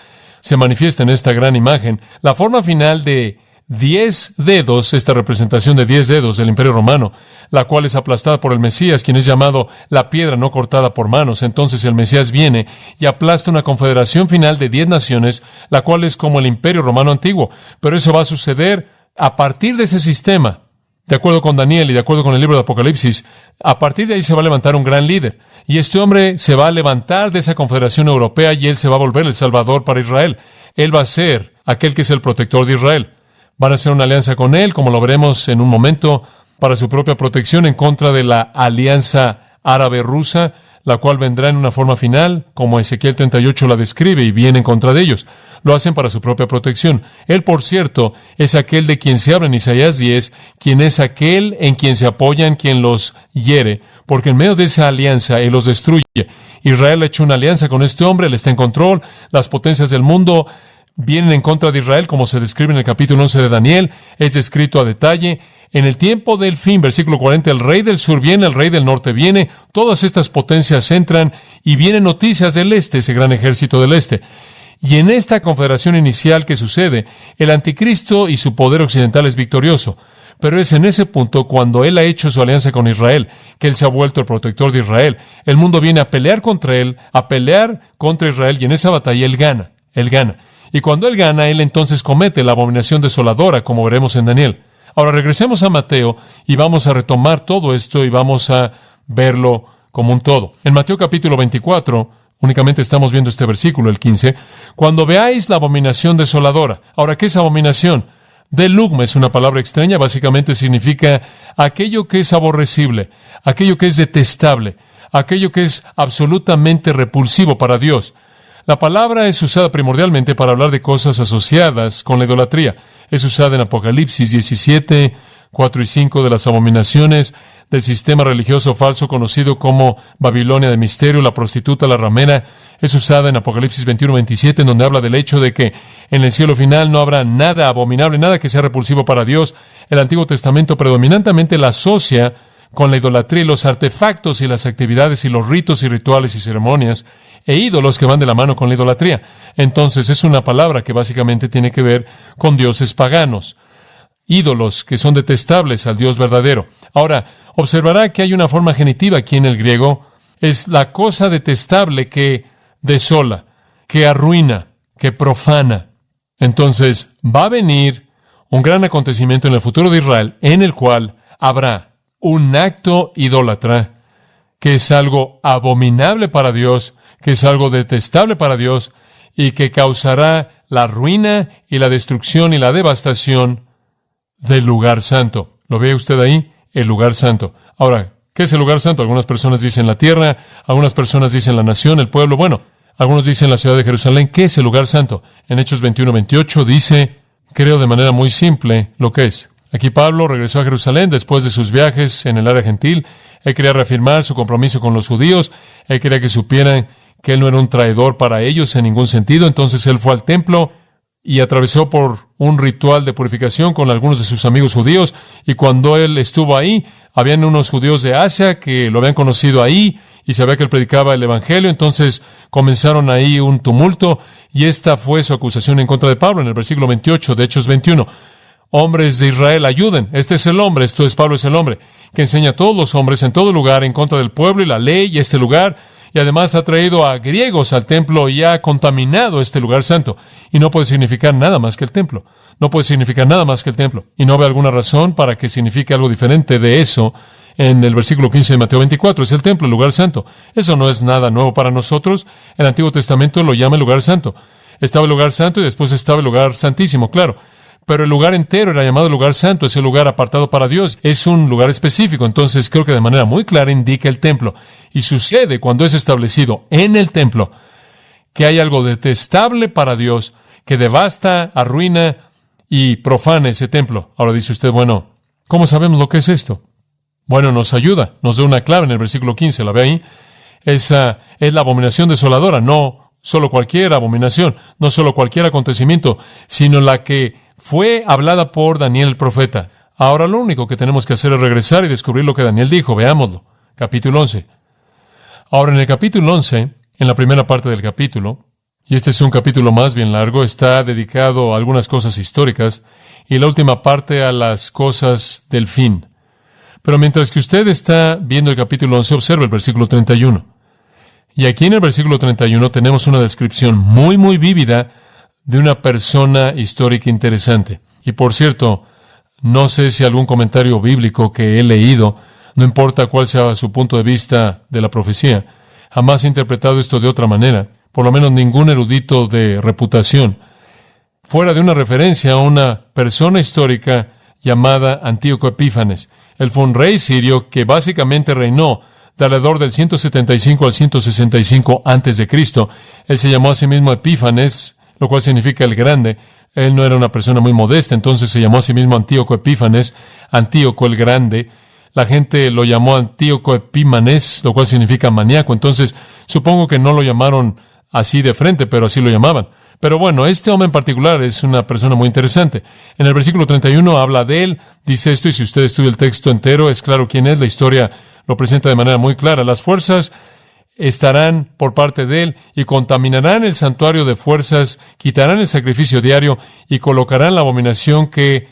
se manifiesta en esta gran imagen. La forma final de 10 dedos, esta representación de 10 dedos del Imperio Romano, la cual es aplastada por el Mesías, quien es llamado la piedra no cortada por manos. Entonces el Mesías viene y aplasta una confederación final de 10 naciones, la cual es como el Imperio Romano antiguo. Pero eso va a suceder a partir de ese sistema. De acuerdo con Daniel y de acuerdo con el libro de Apocalipsis, a partir de ahí se va a levantar un gran líder. Y este hombre se va a levantar de esa confederación europea y él se va a volver el Salvador para Israel. Él va a ser aquel que es el protector de Israel. Van a hacer una alianza con él, como lo veremos en un momento, para su propia protección en contra de la alianza árabe-rusa, la cual vendrá en una forma final, como Ezequiel 38 la describe, y viene en contra de ellos. Lo hacen para su propia protección. Él, por cierto, es aquel de quien se habla en Isaías 10, quien es aquel en quien se apoyan, quien los hiere, porque en medio de esa alianza Él los destruye. Israel ha hecho una alianza con este hombre, Él está en control, las potencias del mundo vienen en contra de Israel, como se describe en el capítulo 11 de Daniel, es descrito a detalle. En el tiempo del fin, versículo 40, el rey del sur viene, el rey del norte viene, todas estas potencias entran y vienen noticias del este, ese gran ejército del este. Y en esta confederación inicial que sucede, el anticristo y su poder occidental es victorioso. Pero es en ese punto, cuando él ha hecho su alianza con Israel, que él se ha vuelto el protector de Israel. El mundo viene a pelear contra él, a pelear contra Israel, y en esa batalla él gana. Él gana. Y cuando él gana, él entonces comete la abominación desoladora, como veremos en Daniel. Ahora regresemos a Mateo y vamos a retomar todo esto y vamos a verlo como un todo. En Mateo capítulo 24, únicamente estamos viendo este versículo, el 15, cuando veáis la abominación desoladora. Ahora, ¿qué es abominación? Delugma es una palabra extraña, básicamente significa aquello que es aborrecible, aquello que es detestable, aquello que es absolutamente repulsivo para Dios. La palabra es usada primordialmente para hablar de cosas asociadas con la idolatría. Es usada en Apocalipsis 17, 4 y 5 de las abominaciones del sistema religioso falso conocido como Babilonia de misterio, la prostituta, la ramera. Es usada en Apocalipsis 21, 27, en donde habla del hecho de que en el cielo final no habrá nada abominable, nada que sea repulsivo para Dios. El Antiguo Testamento predominantemente la asocia con la idolatría y los artefactos y las actividades y los ritos y rituales y ceremonias e ídolos que van de la mano con la idolatría. Entonces es una palabra que básicamente tiene que ver con dioses paganos, ídolos que son detestables al Dios verdadero. Ahora, observará que hay una forma genitiva aquí en el griego. Es la cosa detestable que desola, que arruina, que profana. Entonces va a venir un gran acontecimiento en el futuro de Israel en el cual habrá un acto idólatra que es algo abominable para Dios, que es algo detestable para Dios y que causará la ruina y la destrucción y la devastación del lugar santo. ¿Lo ve usted ahí? El lugar santo. Ahora, ¿Qué es el lugar santo? Algunas personas dicen la tierra, algunas personas dicen la nación, el pueblo. Bueno, algunos dicen la ciudad de Jerusalén. ¿Qué es el lugar santo? En Hechos 21-28 dice, creo de manera muy simple, lo que es. Aquí Pablo regresó a Jerusalén después de sus viajes en el área gentil. Él quería reafirmar su compromiso con los judíos. Él quería que supieran que él no era un traidor para ellos en ningún sentido. Entonces él fue al templo y atravesó por un ritual de purificación con algunos de sus amigos judíos. Y cuando él estuvo ahí, habían unos judíos de Asia que lo habían conocido ahí y sabía que él predicaba el evangelio. Entonces comenzaron ahí un tumulto y esta fue su acusación en contra de Pablo en el versículo 28 de Hechos 21. Hombres de Israel, ayuden. Este es el hombre, esto es Pablo, es el hombre que enseña a todos los hombres en todo lugar en contra del pueblo y la ley y este lugar. Y además ha traído a griegos al templo y ha contaminado este lugar santo. Y no puede significar nada más que el templo. No puede significar nada más que el templo. Y no ve alguna razón para que signifique algo diferente de eso en el versículo 15 de Mateo 24. Es el templo, el lugar santo. Eso no es nada nuevo para nosotros. El Antiguo Testamento lo llama el lugar santo. Estaba el lugar santo y después estaba el lugar santísimo, claro. Pero el lugar entero era llamado lugar santo, es el lugar apartado para Dios, es un lugar específico. Entonces creo que de manera muy clara indica el templo. Y sucede cuando es establecido en el templo que hay algo detestable para Dios que devasta, arruina y profana ese templo. Ahora dice usted, bueno, ¿cómo sabemos lo que es esto? Bueno, nos ayuda, nos da una clave en el versículo 15, ¿la ve ahí? Esa es la abominación desoladora, no solo cualquier abominación, no solo cualquier acontecimiento, sino la que fue hablada por Daniel el profeta. Ahora lo único que tenemos que hacer es regresar y descubrir lo que Daniel dijo. Veámoslo. Capítulo 11. Ahora en el capítulo 11, en la primera parte del capítulo, y este es un capítulo más bien largo, está dedicado a algunas cosas históricas y la última parte a las cosas del fin. Pero mientras que usted está viendo el capítulo 11, observe el versículo 31. Y aquí en el versículo 31 tenemos una descripción muy, muy vívida de una persona histórica interesante. Y por cierto, no sé si algún comentario bíblico que he leído, no importa cuál sea su punto de vista de la profecía, jamás ha interpretado esto de otra manera, por lo menos ningún erudito de reputación, fuera de una referencia a una persona histórica llamada Antíoco Epífanes. Él fue un rey sirio que básicamente reinó de alrededor del 175 al 165 antes de Cristo. Él se llamó a sí mismo Epífanes, lo cual significa el grande. Él no era una persona muy modesta, entonces se llamó a sí mismo Antíoco Epífanes, Antíoco el Grande. La gente lo llamó Antíoco Epímanes, lo cual significa maníaco. Entonces, supongo que no lo llamaron así de frente, pero así lo llamaban. Pero bueno, este hombre en particular es una persona muy interesante. En el versículo 31 habla de él, dice esto, y si usted estudia el texto entero, es claro quién es. La historia lo presenta de manera muy clara. Las fuerzas estarán por parte de él y contaminarán el santuario de fuerzas, quitarán el sacrificio diario y colocarán la abominación que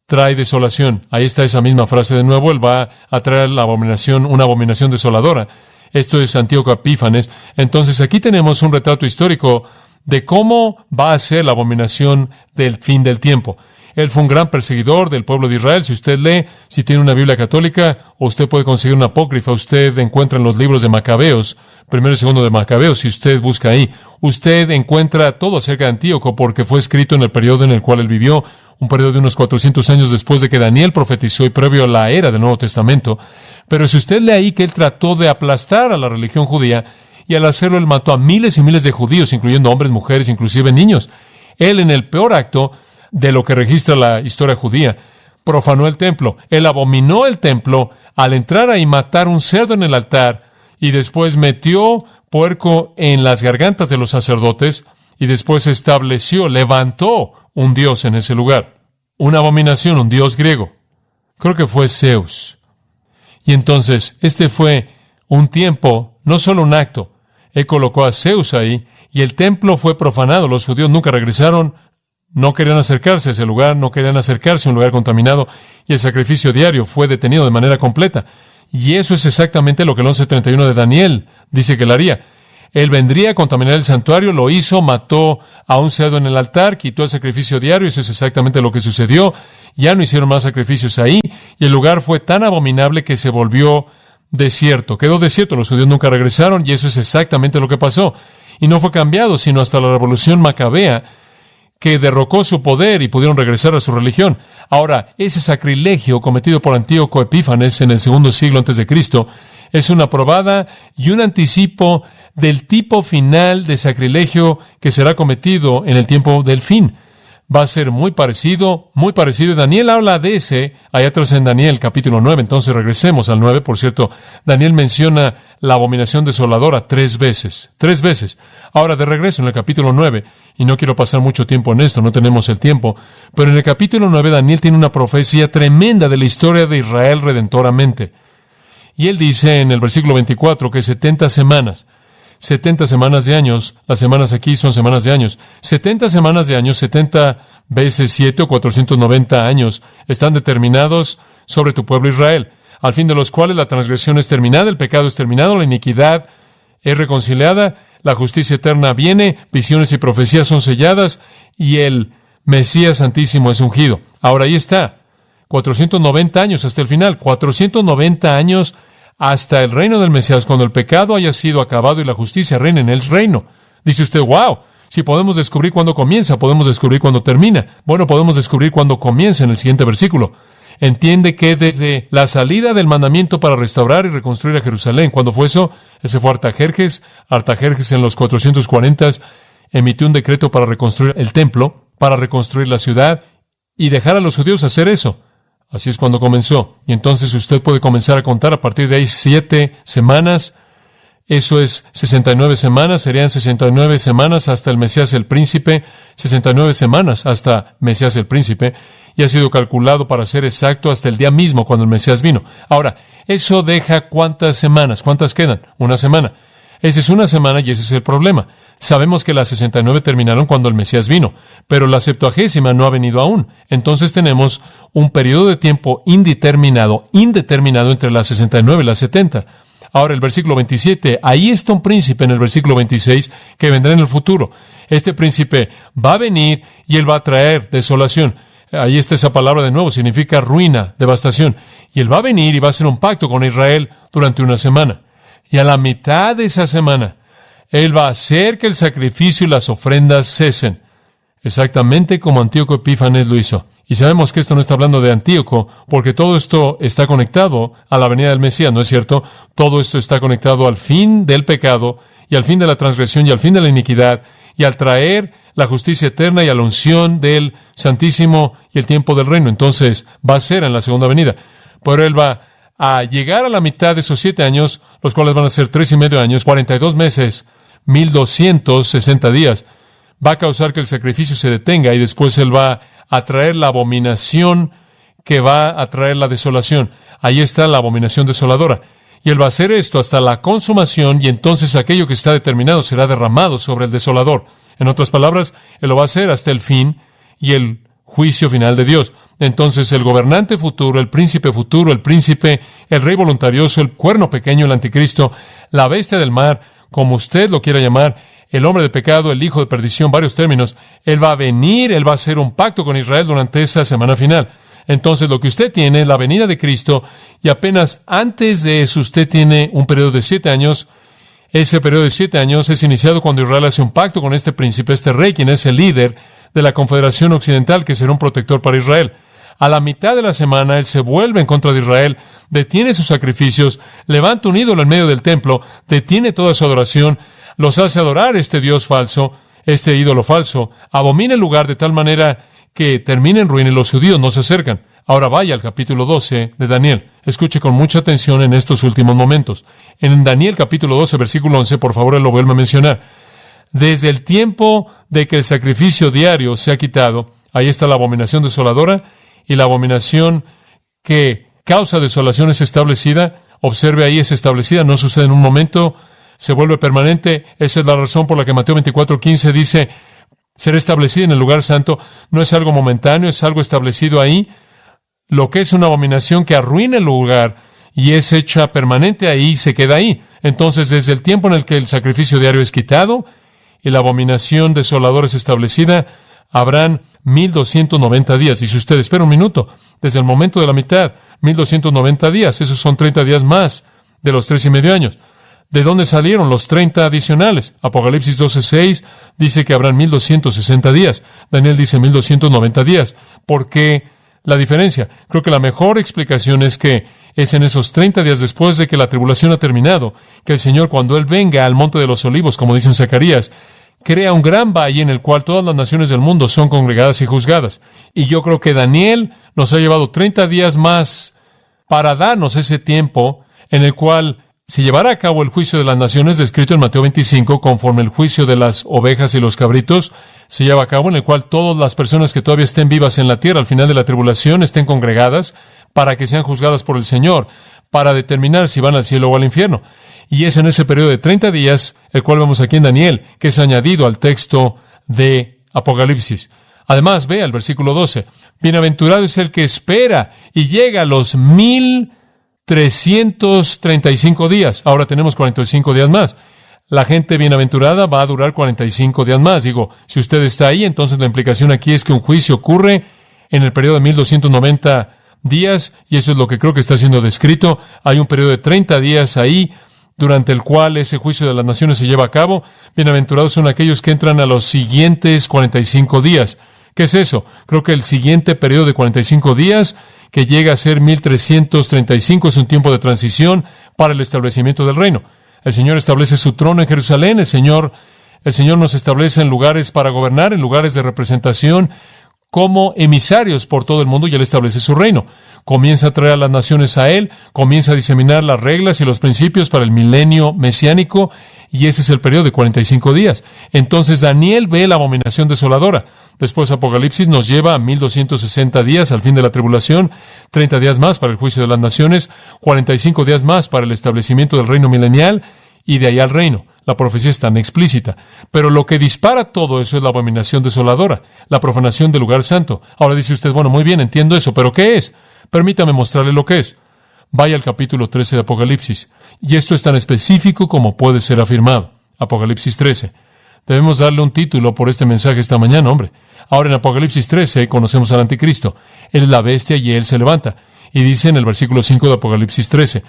trae desolación. Ahí está esa misma frase de nuevo. Él va a traer la abominación, una abominación desoladora. Esto es Antíoco Epífanes. Entonces aquí tenemos un retrato histórico de cómo va a ser la abominación del fin del tiempo. Él fue un gran perseguidor del pueblo de Israel. Si usted lee, si tiene una Biblia católica, o usted puede conseguir una apócrifa, usted encuentra en los libros de Macabeos, primero y segundo de Macabeos, si usted busca ahí, usted encuentra todo acerca de Antíoco, porque fue escrito en el periodo en el cual él vivió, un periodo de unos 400 años después de que Daniel profetizó y previo a la era del Nuevo Testamento. Pero si usted lee ahí que él trató de aplastar a la religión judía, y al hacerlo él mató a miles y miles de judíos, incluyendo hombres, mujeres, inclusive niños. Él, en el peor acto de lo que registra la historia judía, profanó el templo. Él abominó el templo al entrar ahí, matar un cerdo en el altar y después metió puerco en las gargantas de los sacerdotes y después levantó un dios en ese lugar. Una abominación, un dios griego. Creo que fue Zeus. Y entonces, este fue un tiempo, no solo un acto. Él colocó a Zeus ahí y el templo fue profanado. Los judíos nunca regresaron. No querían acercarse a ese lugar, no querían acercarse a un lugar contaminado y el sacrificio diario fue detenido de manera completa. Y eso es exactamente lo que el 11:31 de Daniel dice que él haría. Él vendría a contaminar el santuario, lo hizo, mató a un cerdo en el altar, quitó el sacrificio diario, eso es exactamente lo que sucedió. Ya no hicieron más sacrificios ahí y el lugar fue tan abominable que se volvió desierto. Quedó desierto, los judíos nunca regresaron y eso es exactamente lo que pasó. Y no fue cambiado, sino hasta la revolución macabea, que derrocó su poder y pudieron regresar a su religión. Ahora, ese sacrilegio cometido por Antíoco Epífanes en el segundo siglo antes de Cristo es una probada y un anticipo del tipo final de sacrilegio que será cometido en el tiempo del fin. Va a ser muy parecido, muy parecido. Daniel habla de ese, allá atrás en Daniel capítulo 9. Entonces regresemos al 9. Por cierto, Daniel menciona la abominación desoladora 3 veces. 3 veces. Ahora, de regreso en el capítulo 9, y no quiero pasar mucho tiempo en esto, no tenemos el tiempo, pero en el capítulo 9 Daniel tiene una profecía tremenda de la historia de Israel redentoramente. Y él dice en el versículo 24 que 70 semanas de años, las semanas aquí son semanas de años, 70 semanas de años, 70 veces 7 o 490 años, están determinados sobre tu pueblo Israel, al fin de los cuales la transgresión es terminada, el pecado es terminado, la iniquidad es reconciliada, la justicia eterna viene, visiones y profecías son selladas, y el Mesías Santísimo es ungido. Ahora ahí está, 490 años hasta el final, 490 años hasta el reino del Mesías, cuando el pecado haya sido acabado y la justicia reine en el reino. Dice usted, wow, si podemos descubrir cuándo comienza, podemos descubrir cuándo termina. Bueno, podemos descubrir cuándo comienza en el siguiente versículo. Entiende que desde la salida del mandamiento para restaurar y reconstruir a Jerusalén, ¿cuándo fue eso? Ese fue Artajerjes. Artajerjes en los 440 emitió un decreto para reconstruir el templo, para reconstruir la ciudad y dejar a los judíos hacer eso. Así es cuando comenzó. Y entonces usted puede comenzar a contar a partir de ahí 7 semanas. Eso es 69 semanas. Serían 69 semanas hasta el Mesías el Príncipe. 69 semanas hasta Mesías el Príncipe. Y ha sido calculado para ser exacto hasta el día mismo cuando el Mesías vino. Ahora, eso deja ¿cuántas semanas? ¿Cuántas quedan? 1 semana. Esa es 1 semana y ese es el problema. Sabemos que las 69 terminaron cuando el Mesías vino, pero la 70ª no ha venido aún. Entonces tenemos un periodo de tiempo indeterminado entre las 69 y las 70. Ahora el versículo 27, ahí está un príncipe en el versículo 26 que vendrá en el futuro. Este príncipe va a venir y él va a traer desolación. Ahí está esa palabra de nuevo, significa ruina, devastación. Y él va a venir y va a hacer un pacto con Israel durante 1 semana. Y a la mitad de esa semana, él va a hacer que el sacrificio y las ofrendas cesen, exactamente como Antíoco Epífanes lo hizo. Y sabemos que esto no está hablando de Antíoco, porque todo esto está conectado a la venida del Mesías, ¿no es cierto? Todo esto está conectado al fin del pecado, y al fin de la transgresión, y al fin de la iniquidad, y al traer la justicia eterna y a la unción del Santísimo y el tiempo del reino. Entonces, va a ser en la segunda venida. Pero él va a llegar a la mitad de esos 7 años, los cuales van a ser 3,5 años, 42 meses, 1260 días. Va a causar que el sacrificio se detenga y después él va a traer la abominación que va a traer la desolación. Ahí está la abominación desoladora. Y él va a hacer esto hasta la consumación y entonces aquello que está determinado será derramado sobre el desolador. En otras palabras, él lo va a hacer hasta el fin y el juicio final de Dios. Entonces el gobernante futuro, el príncipe, el rey voluntarioso, el cuerno pequeño, el anticristo, la bestia del mar, como usted lo quiera llamar, el hombre de pecado, el hijo de perdición, varios términos, él va a venir, él va a hacer un pacto con Israel durante esa semana final. Entonces lo que usted tiene es la venida de Cristo y apenas antes de eso usted tiene un periodo de 7 años. Ese periodo de 7 años es iniciado cuando Israel hace un pacto con este príncipe, este rey, quien es el líder de la Confederación Occidental, que será un protector para Israel. A la mitad de la semana, él se vuelve en contra de Israel, detiene sus sacrificios, levanta un ídolo en medio del templo, detiene toda su adoración, los hace adorar este Dios falso, este ídolo falso, abomina el lugar de tal manera que termina en ruina y los judíos no se acercan. Ahora vaya al capítulo 12 de Daniel. Escuche con mucha atención en estos últimos momentos. En Daniel capítulo 12, versículo 11, por favor, él lo vuelve a mencionar. Desde el tiempo de que el sacrificio diario se ha quitado, ahí está la abominación desoladora, y la abominación que causa desolación es establecida. Observe ahí, es establecida, no sucede en un momento, se vuelve permanente. Esa es la razón por la que Mateo 24:15 dice, será establecida en el lugar santo. No es algo momentáneo, es algo establecido ahí. Lo que es una abominación que arruina el lugar y es hecha permanente ahí, se queda ahí. Entonces, desde el tiempo en el que el sacrificio diario es quitado y la abominación desoladora es establecida, habrán 1290 días. Dice usted, espera un minuto, desde el momento de la mitad, 1290 días, esos son 30 días más de los 3,5 años. ¿De dónde salieron los 30 adicionales? Apocalipsis 12:6 dice que habrán 1260 días. Daniel dice 1290 días. ¿Por qué la diferencia? Creo que la mejor explicación es que es en esos 30 días después de que la tribulación ha terminado, que el Señor, cuando Él venga al Monte de los Olivos, como dice en Zacarías, crea un gran valle en el cual todas las naciones del mundo son congregadas y juzgadas. Y yo creo que Daniel nos ha llevado 30 días más para darnos ese tiempo en el cual se llevará a cabo el juicio de las naciones descrito en Mateo 25, conforme el juicio de las ovejas y los cabritos se lleva a cabo, en el cual todas las personas que todavía estén vivas en la tierra al final de la tribulación estén congregadas para que sean juzgadas por el Señor, para determinar si van al cielo o al infierno. Y es en ese periodo de 30 días, el cual vemos aquí en Daniel, que es añadido al texto de Apocalipsis. Además, vea el versículo 12. Bienaventurado es el que espera y llega a los 1335 días. Ahora tenemos 45 días más. La gente bienaventurada va a durar 45 días más. Digo, si usted está ahí, entonces la implicación aquí es que un juicio ocurre en el periodo de 1290 días, y eso es lo que creo que está siendo descrito. Hay un periodo de 30 días ahí, durante el cual ese juicio de las naciones se lleva a cabo. Bienaventurados son aquellos que entran a los siguientes 45 días. ¿Qué es eso? Creo que el siguiente periodo de 45 días, que llega a ser 1335, es un tiempo de transición para el establecimiento del reino. El Señor establece su trono en Jerusalén, el Señor nos establece en lugares para gobernar, en lugares de representación, como emisarios por todo el mundo, y Él establece su reino. Comienza a traer a las naciones a Él, comienza a diseminar las reglas y los principios para el milenio mesiánico, y ese es el periodo de 45 días. Entonces Daniel ve la abominación desoladora. Después Apocalipsis nos lleva a 1260 días al fin de la tribulación, 30 días más para el juicio de las naciones, 45 días más para el establecimiento del reino milenial, y de ahí al reino. La profecía es tan explícita. Pero lo que dispara todo eso es la abominación desoladora, la profanación del lugar santo. Ahora dice usted, bueno, muy bien, entiendo eso, ¿pero qué es? Permítame mostrarle lo que es. Vaya al capítulo 13 de Apocalipsis. Y esto es tan específico como puede ser afirmado. Apocalipsis 13. Debemos darle un título por este mensaje esta mañana, hombre. Ahora en Apocalipsis 13 conocemos al anticristo. Él es la bestia y él se levanta. Y dice en el versículo 5 de Apocalipsis 13,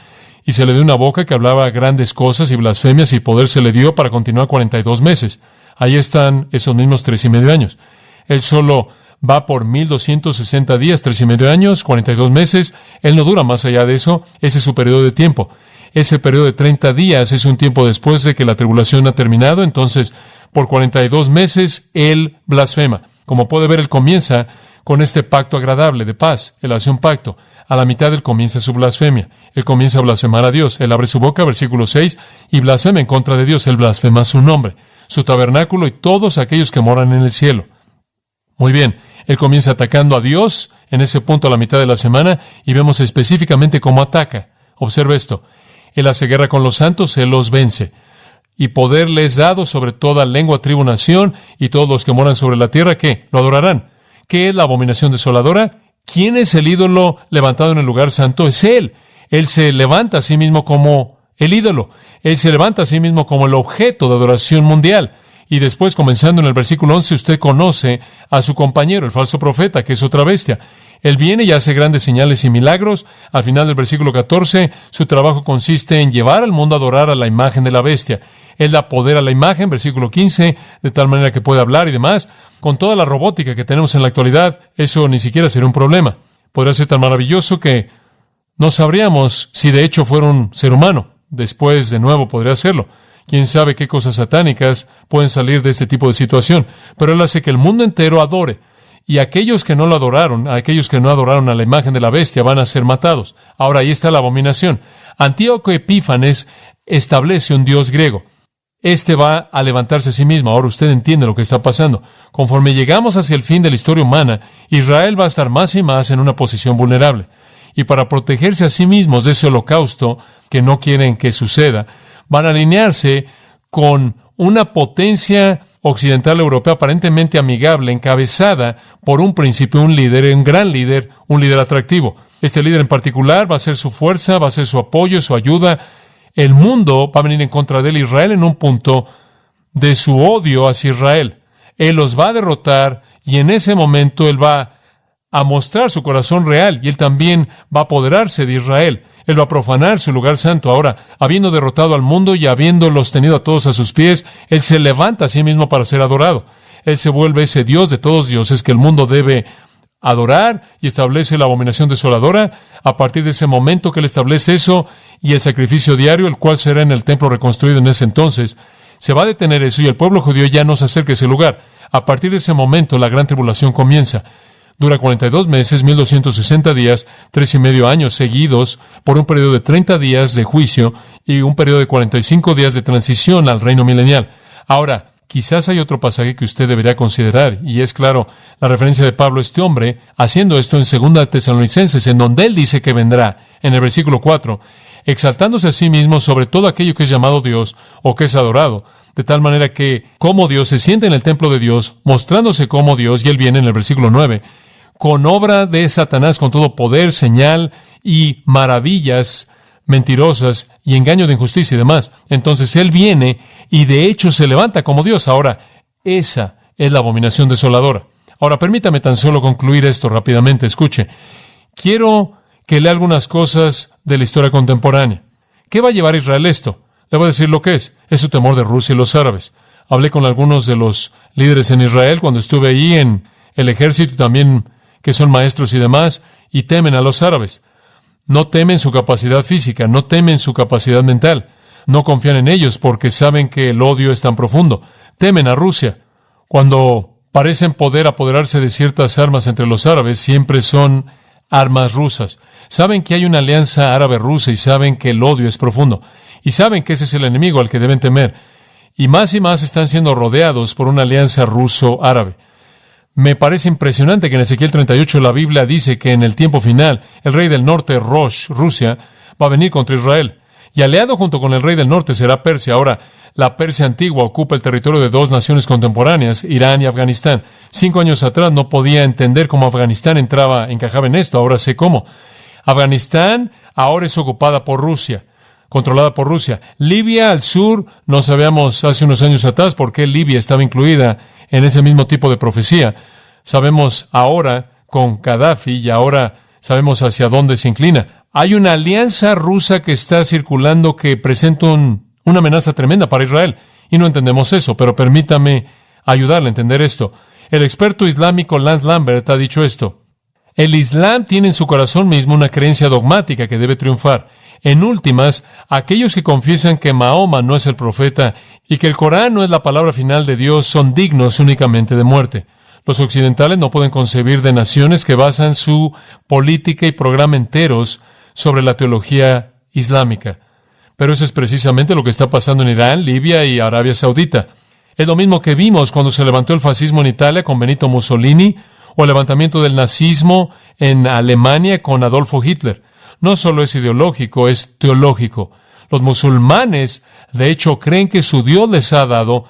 y se le dio una boca que hablaba grandes cosas y blasfemias, y poder se le dio para continuar 42 meses. Ahí están esos mismos 3.5 años. Él solo va por 1260 días, 3.5 años, 42 meses. Él no dura más allá de eso. Ese es su periodo de tiempo. Ese periodo de 30 días es un tiempo después de que la tribulación ha terminado. Entonces, por 42 meses, él blasfema. Como puede ver, él comienza con este pacto agradable de paz. Él hace un pacto. A la mitad él comienza su blasfemia. Él comienza a blasfemar a Dios. Él abre su boca, versículo 6, y blasfema en contra de Dios. Él blasfema su nombre, su tabernáculo y todos aquellos que moran en el cielo. Muy bien, él comienza atacando a Dios en ese punto a la mitad de la semana, y vemos específicamente cómo ataca. Observe esto. Él hace guerra con los santos, él los vence. Y poder les dado sobre toda lengua, tribu, nación, y todos los que moran sobre la tierra, ¿qué? Lo adorarán. ¿Qué es la abominación desoladora? ¿Quién es el ídolo levantado en el lugar santo? Es Él. Él se levanta a sí mismo como el ídolo. Él se levanta a sí mismo como el objeto de adoración mundial. Y después, comenzando en el versículo 11, usted conoce a su compañero, el falso profeta, que es otra bestia. Él viene y hace grandes señales y milagros. Al final del versículo 14, su trabajo consiste en llevar al mundo a adorar a la imagen de la bestia. Él da poder a la imagen, versículo 15, de tal manera que puede hablar y demás. Con toda la robótica que tenemos en la actualidad, eso ni siquiera sería un problema. Podría ser tan maravilloso que no sabríamos si de hecho fuera un ser humano. Después, de nuevo, podría hacerlo. Quién sabe qué cosas satánicas pueden salir de este tipo de situación. Pero Él hace que el mundo entero adore. Y aquellos que no lo adoraron, aquellos que no adoraron a la imagen de la bestia, van a ser matados. Ahora, ahí está la abominación. Antíoco Epífanes establece un dios griego. Este va a levantarse a sí mismo. Ahora usted entiende lo que está pasando. Conforme llegamos hacia el fin de la historia humana, Israel va a estar más y más en una posición vulnerable. Y para protegerse a sí mismos de ese holocausto que no quieren que suceda, van a alinearse con una potencia occidental europea aparentemente amigable, encabezada por un príncipe, un líder, un gran líder, un líder atractivo. Este líder en particular va a ser su fuerza, va a ser su apoyo, su ayuda. El mundo va a venir en contra de él. Israel en un punto de su odio hacia Israel. Él los va a derrotar y en ese momento él va a mostrar su corazón real y él también va a apoderarse de Israel. Él va a profanar su lugar santo. Ahora, habiendo derrotado al mundo y habiéndolos tenido a todos a sus pies, Él se levanta a sí mismo para ser adorado. Él se vuelve ese Dios de todos dioses que el mundo debe adorar y establece la abominación desoladora. A partir de ese momento que Él establece eso y el sacrificio diario, el cual será en el templo reconstruido en ese entonces, se va a detener eso y el pueblo judío ya no se acerca a ese lugar. A partir de ese momento, la gran tribulación comienza. Dura 42 meses, 1260 días, 3.5 años seguidos por un periodo de 30 días de juicio y un periodo de 45 días de transición al reino milenial. Ahora, quizás hay otro pasaje que usted debería considerar, y es claro, la referencia de Pablo a este hombre, haciendo esto en 2 Tesalonicenses, en donde él dice que vendrá, en el versículo 4, exaltándose a sí mismo sobre todo aquello que es llamado Dios o que es adorado, de tal manera que, como Dios se siente en el templo de Dios, mostrándose como Dios, y él viene en el versículo 9, con obra de Satanás, con todo poder, señal y maravillas mentirosas y engaño de injusticia y demás. Entonces Él viene y de hecho se levanta como Dios. Ahora, esa es la abominación desoladora. Ahora, permítame tan solo concluir esto rápidamente. Escuche, quiero que lea algunas cosas de la historia contemporánea. ¿Qué va a llevar a Israel esto? Le voy a decir lo que es. Es su temor de Rusia y los árabes. Hablé con algunos de los líderes en Israel cuando estuve allí en el ejército y también que son maestros y demás, y temen a los árabes. No temen su capacidad física, no temen su capacidad mental, no confían en ellos porque saben que el odio es tan profundo. Temen a Rusia. Cuando parecen poder apoderarse de ciertas armas entre los árabes, siempre son armas rusas. Saben que hay una alianza árabe-rusa y saben que el odio es profundo. Y saben que ese es el enemigo al que deben temer. Y más están siendo rodeados por una alianza ruso-árabe. Me parece impresionante que en Ezequiel 38 la Biblia dice que en el tiempo final el rey del norte, Rosh, Rusia, va a venir contra Israel. Y aliado junto con el rey del norte será Persia. Ahora, la Persia antigua ocupa el territorio de 2 naciones contemporáneas, Irán y Afganistán. 5 años atrás no podía entender cómo Afganistán encajaba en esto. Ahora sé cómo. Afganistán ahora es ocupada por Rusia, controlada por Rusia. Libia al sur, no sabíamos hace unos años atrás por qué Libia estaba incluida en ese mismo tipo de profecía. Sabemos ahora con Gaddafi y ahora sabemos hacia dónde se inclina. Hay una alianza rusa que está circulando que presenta una amenaza tremenda para Israel. Y no entendemos eso, pero permítame ayudarle a entender esto. El experto islámico Lance Lambert ha dicho esto. El Islam tiene en su corazón mismo una creencia dogmática que debe triunfar. En últimas, aquellos que confiesan que Mahoma no es el profeta y que el Corán no es la palabra final de Dios son dignos únicamente de muerte. Los occidentales no pueden concebir de naciones que basan su política y programa enteros sobre la teología islámica. Pero eso es precisamente lo que está pasando en Irán, Libia y Arabia Saudita. Es lo mismo que vimos cuando se levantó el fascismo en Italia con Benito Mussolini o el levantamiento del nazismo en Alemania con Adolfo Hitler. No solo es ideológico, es teológico. Los musulmanes, de hecho, creen que su Dios les ha dado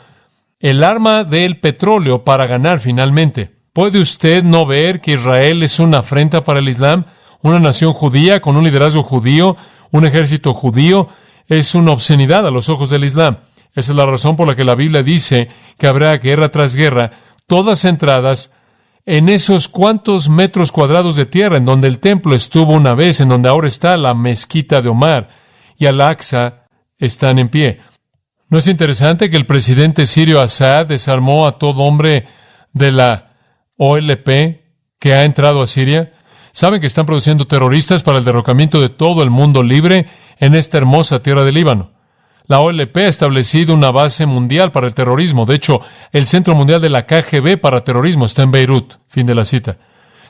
el arma del petróleo para ganar finalmente. ¿Puede usted no ver que Israel es una afrenta para el Islam? Una nación judía con un liderazgo judío, un ejército judío, es una obscenidad a los ojos del Islam. Esa es la razón por la que la Biblia dice que habrá guerra tras guerra, todas centradas en esos cuantos metros cuadrados de tierra en donde el templo estuvo una vez, en donde ahora está la mezquita de Omar y Al-Aqsa están en pie. ¿No es interesante que el presidente sirio Assad desarmó a todo hombre de la OLP que ha entrado a Siria? ¿Saben que están produciendo terroristas para el derrocamiento de todo el mundo libre en esta hermosa tierra del Líbano? La OLP ha establecido una base mundial para el terrorismo. De hecho, el Centro Mundial de la KGB para Terrorismo está en Beirut. Fin de la cita.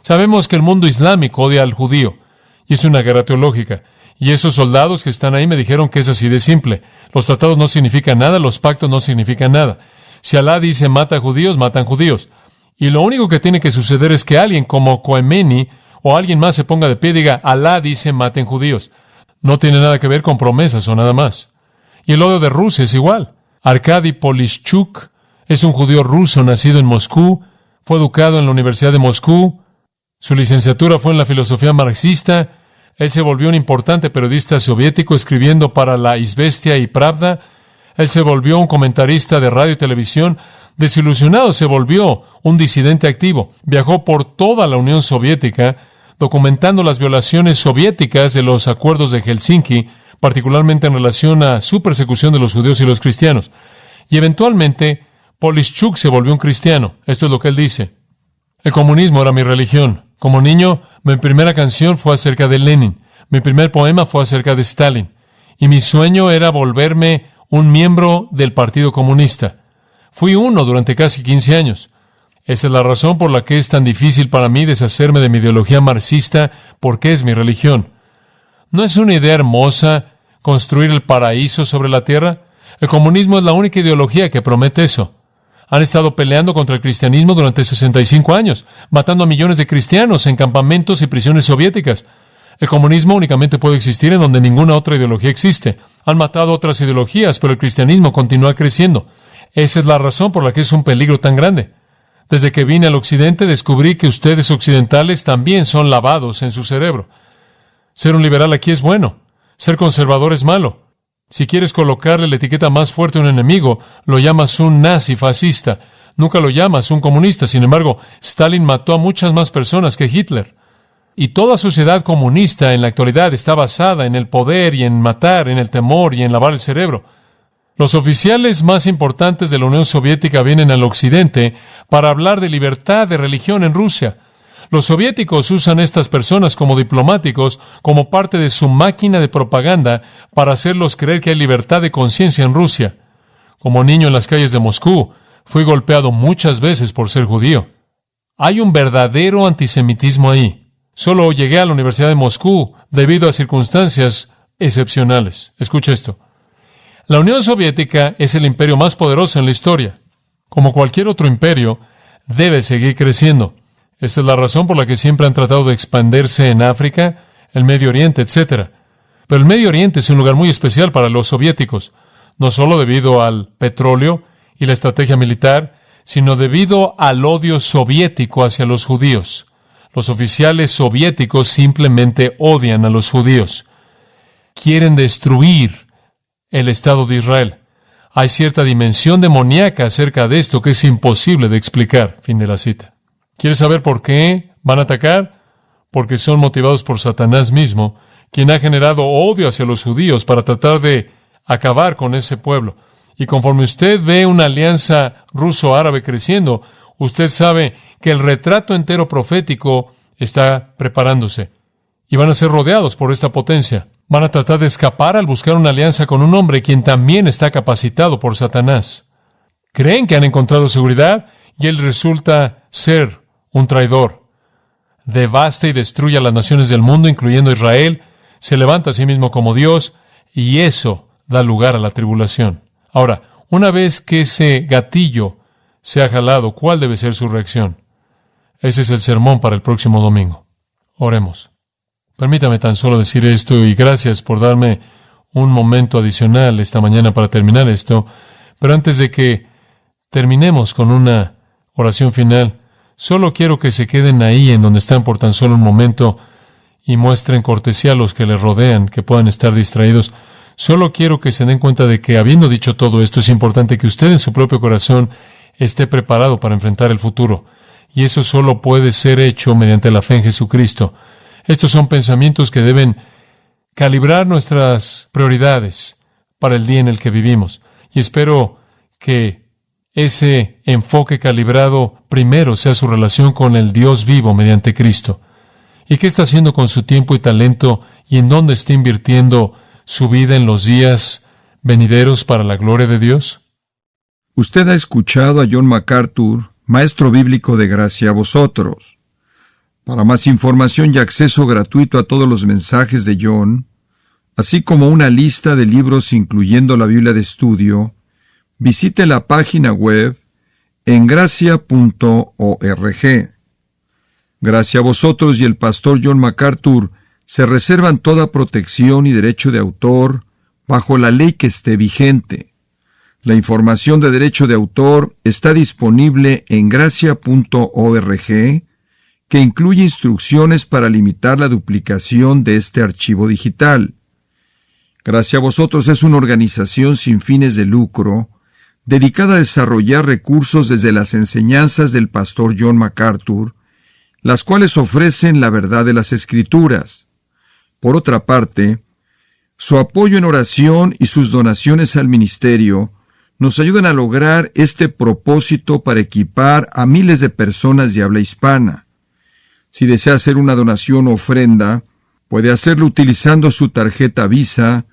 Sabemos que el mundo islámico odia al judío, y es una guerra teológica. Y esos soldados que están ahí me dijeron que es así de simple. Los tratados no significan nada, los pactos no significan nada. Si Alá dice mata a judíos, matan judíos. Y lo único que tiene que suceder es que alguien como Khomeini o alguien más se ponga de pie y diga, Alá dice maten judíos. No tiene nada que ver con promesas o nada más. Y el odio de Rusia es igual. Arkady Polishchuk es un judío ruso nacido en Moscú, fue educado en la Universidad de Moscú, su licenciatura fue en la filosofía marxista, él se volvió un importante periodista soviético escribiendo para la Izvestia y Pravda, él se volvió un comentarista de radio y televisión, desilusionado se volvió un disidente activo, viajó por toda la Unión Soviética, documentando las violaciones soviéticas de los acuerdos de Helsinki, particularmente en relación a su persecución de los judíos y los cristianos. Y eventualmente, Polishchuk se volvió un cristiano. Esto es lo que él dice. El comunismo era mi religión. Como niño, mi primera canción fue acerca de Lenin. Mi primer poema fue acerca de Stalin. Y mi sueño era volverme un miembro del Partido Comunista. Fui uno durante casi 15 años. Esa es la razón por la que es tan difícil para mí deshacerme de mi ideología marxista, porque es mi religión. ¿No es una idea hermosa construir el paraíso sobre la tierra? El comunismo es la única ideología que promete eso. Han estado peleando contra el cristianismo durante 65 años, matando a millones de cristianos en campamentos y prisiones soviéticas. El comunismo únicamente puede existir en donde ninguna otra ideología existe. Han matado otras ideologías, pero el cristianismo continúa creciendo. Esa es la razón por la que es un peligro tan grande. Desde que vine al occidente, descubrí que ustedes occidentales también son lavados en su cerebro. Ser un liberal aquí es bueno. Ser conservador es malo. Si quieres colocarle la etiqueta más fuerte a un enemigo, lo llamas un nazi fascista. Nunca lo llamas un comunista. Sin embargo, Stalin mató a muchas más personas que Hitler. Y toda sociedad comunista en la actualidad está basada en el poder y en matar, en el temor y en lavar el cerebro. Los oficiales más importantes de la Unión Soviética vienen al occidente para hablar de libertad de religión en Rusia. Los soviéticos usan estas personas como diplomáticos, como parte de su máquina de propaganda para hacerlos creer que hay libertad de conciencia en Rusia. Como niño en las calles de Moscú, fui golpeado muchas veces por ser judío. Hay un verdadero antisemitismo ahí. Solo llegué a la Universidad de Moscú debido a circunstancias excepcionales. Escucha esto. La Unión Soviética es el imperio más poderoso en la historia. Como cualquier otro imperio, debe seguir creciendo. Esa es la razón por la que siempre han tratado de expandirse en África, el Medio Oriente, etc. Pero el Medio Oriente es un lugar muy especial para los soviéticos, no solo debido al petróleo y la estrategia militar, sino debido al odio soviético hacia los judíos. Los oficiales soviéticos simplemente odian a los judíos. Quieren destruir el Estado de Israel. Hay cierta dimensión demoníaca acerca de esto que es imposible de explicar. Fin de la cita. ¿Quieres saber por qué van a atacar? Porque son motivados por Satanás mismo, quien ha generado odio hacia los judíos para tratar de acabar con ese pueblo. Y conforme usted ve una alianza ruso-árabe creciendo, usted sabe que el retrato entero profético está preparándose. Y van a ser rodeados por esta potencia. Van a tratar de escapar al buscar una alianza con un hombre quien también está capacitado por Satanás. Creen que han encontrado seguridad y él resulta ser un traidor. Devasta y destruye a las naciones del mundo, incluyendo Israel, se levanta a sí mismo como Dios, y eso da lugar a la tribulación. Ahora, una vez que ese gatillo se ha jalado, ¿cuál debe ser su reacción? Ese es el sermón para el próximo domingo. Oremos. Permítame tan solo decir esto, y gracias por darme un momento adicional esta mañana para terminar esto, pero antes de que terminemos con una oración final, solo quiero que se queden ahí en donde están por tan solo un momento y muestren cortesía a los que les rodean, que puedan estar distraídos. Solo quiero que se den cuenta de que, habiendo dicho todo esto, es importante que usted en su propio corazón esté preparado para enfrentar el futuro. Y eso solo puede ser hecho mediante la fe en Jesucristo. Estos son pensamientos que deben calibrar nuestras prioridades para el día en el que vivimos. Y espero que ese enfoque calibrado primero sea su relación con el Dios vivo mediante Cristo. ¿Y qué está haciendo con su tiempo y talento y en dónde está invirtiendo su vida en los días venideros para la gloria de Dios? Usted ha escuchado a John MacArthur, maestro bíblico de Gracia a Vosotros. Para más información y acceso gratuito a todos los mensajes de John, así como una lista de libros incluyendo la Biblia de estudio, visite la página web en gracia.org. Gracia a Vosotros y el pastor John MacArthur se reservan toda protección y derecho de autor bajo la ley que esté vigente. La información de derecho de autor está disponible en gracia.org, que incluye instrucciones para limitar la duplicación de este archivo digital. Gracia a Vosotros es una organización sin fines de lucro, dedicada a desarrollar recursos desde las enseñanzas del pastor John MacArthur, las cuales ofrecen la verdad de las Escrituras. Por otra parte, su apoyo en oración y sus donaciones al ministerio nos ayudan a lograr este propósito para equipar a miles de personas de habla hispana. Si desea hacer una donación o ofrenda, puede hacerlo utilizando su tarjeta Visa,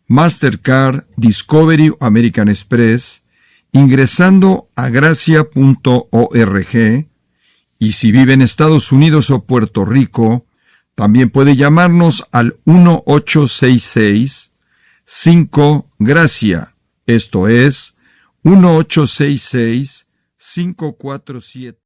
Mastercard, Discovery o American Express, ingresando a gracia.org, y si vive en Estados Unidos o Puerto Rico, también puede llamarnos al 1-866-5-GRACIA, esto es, 1-866-547.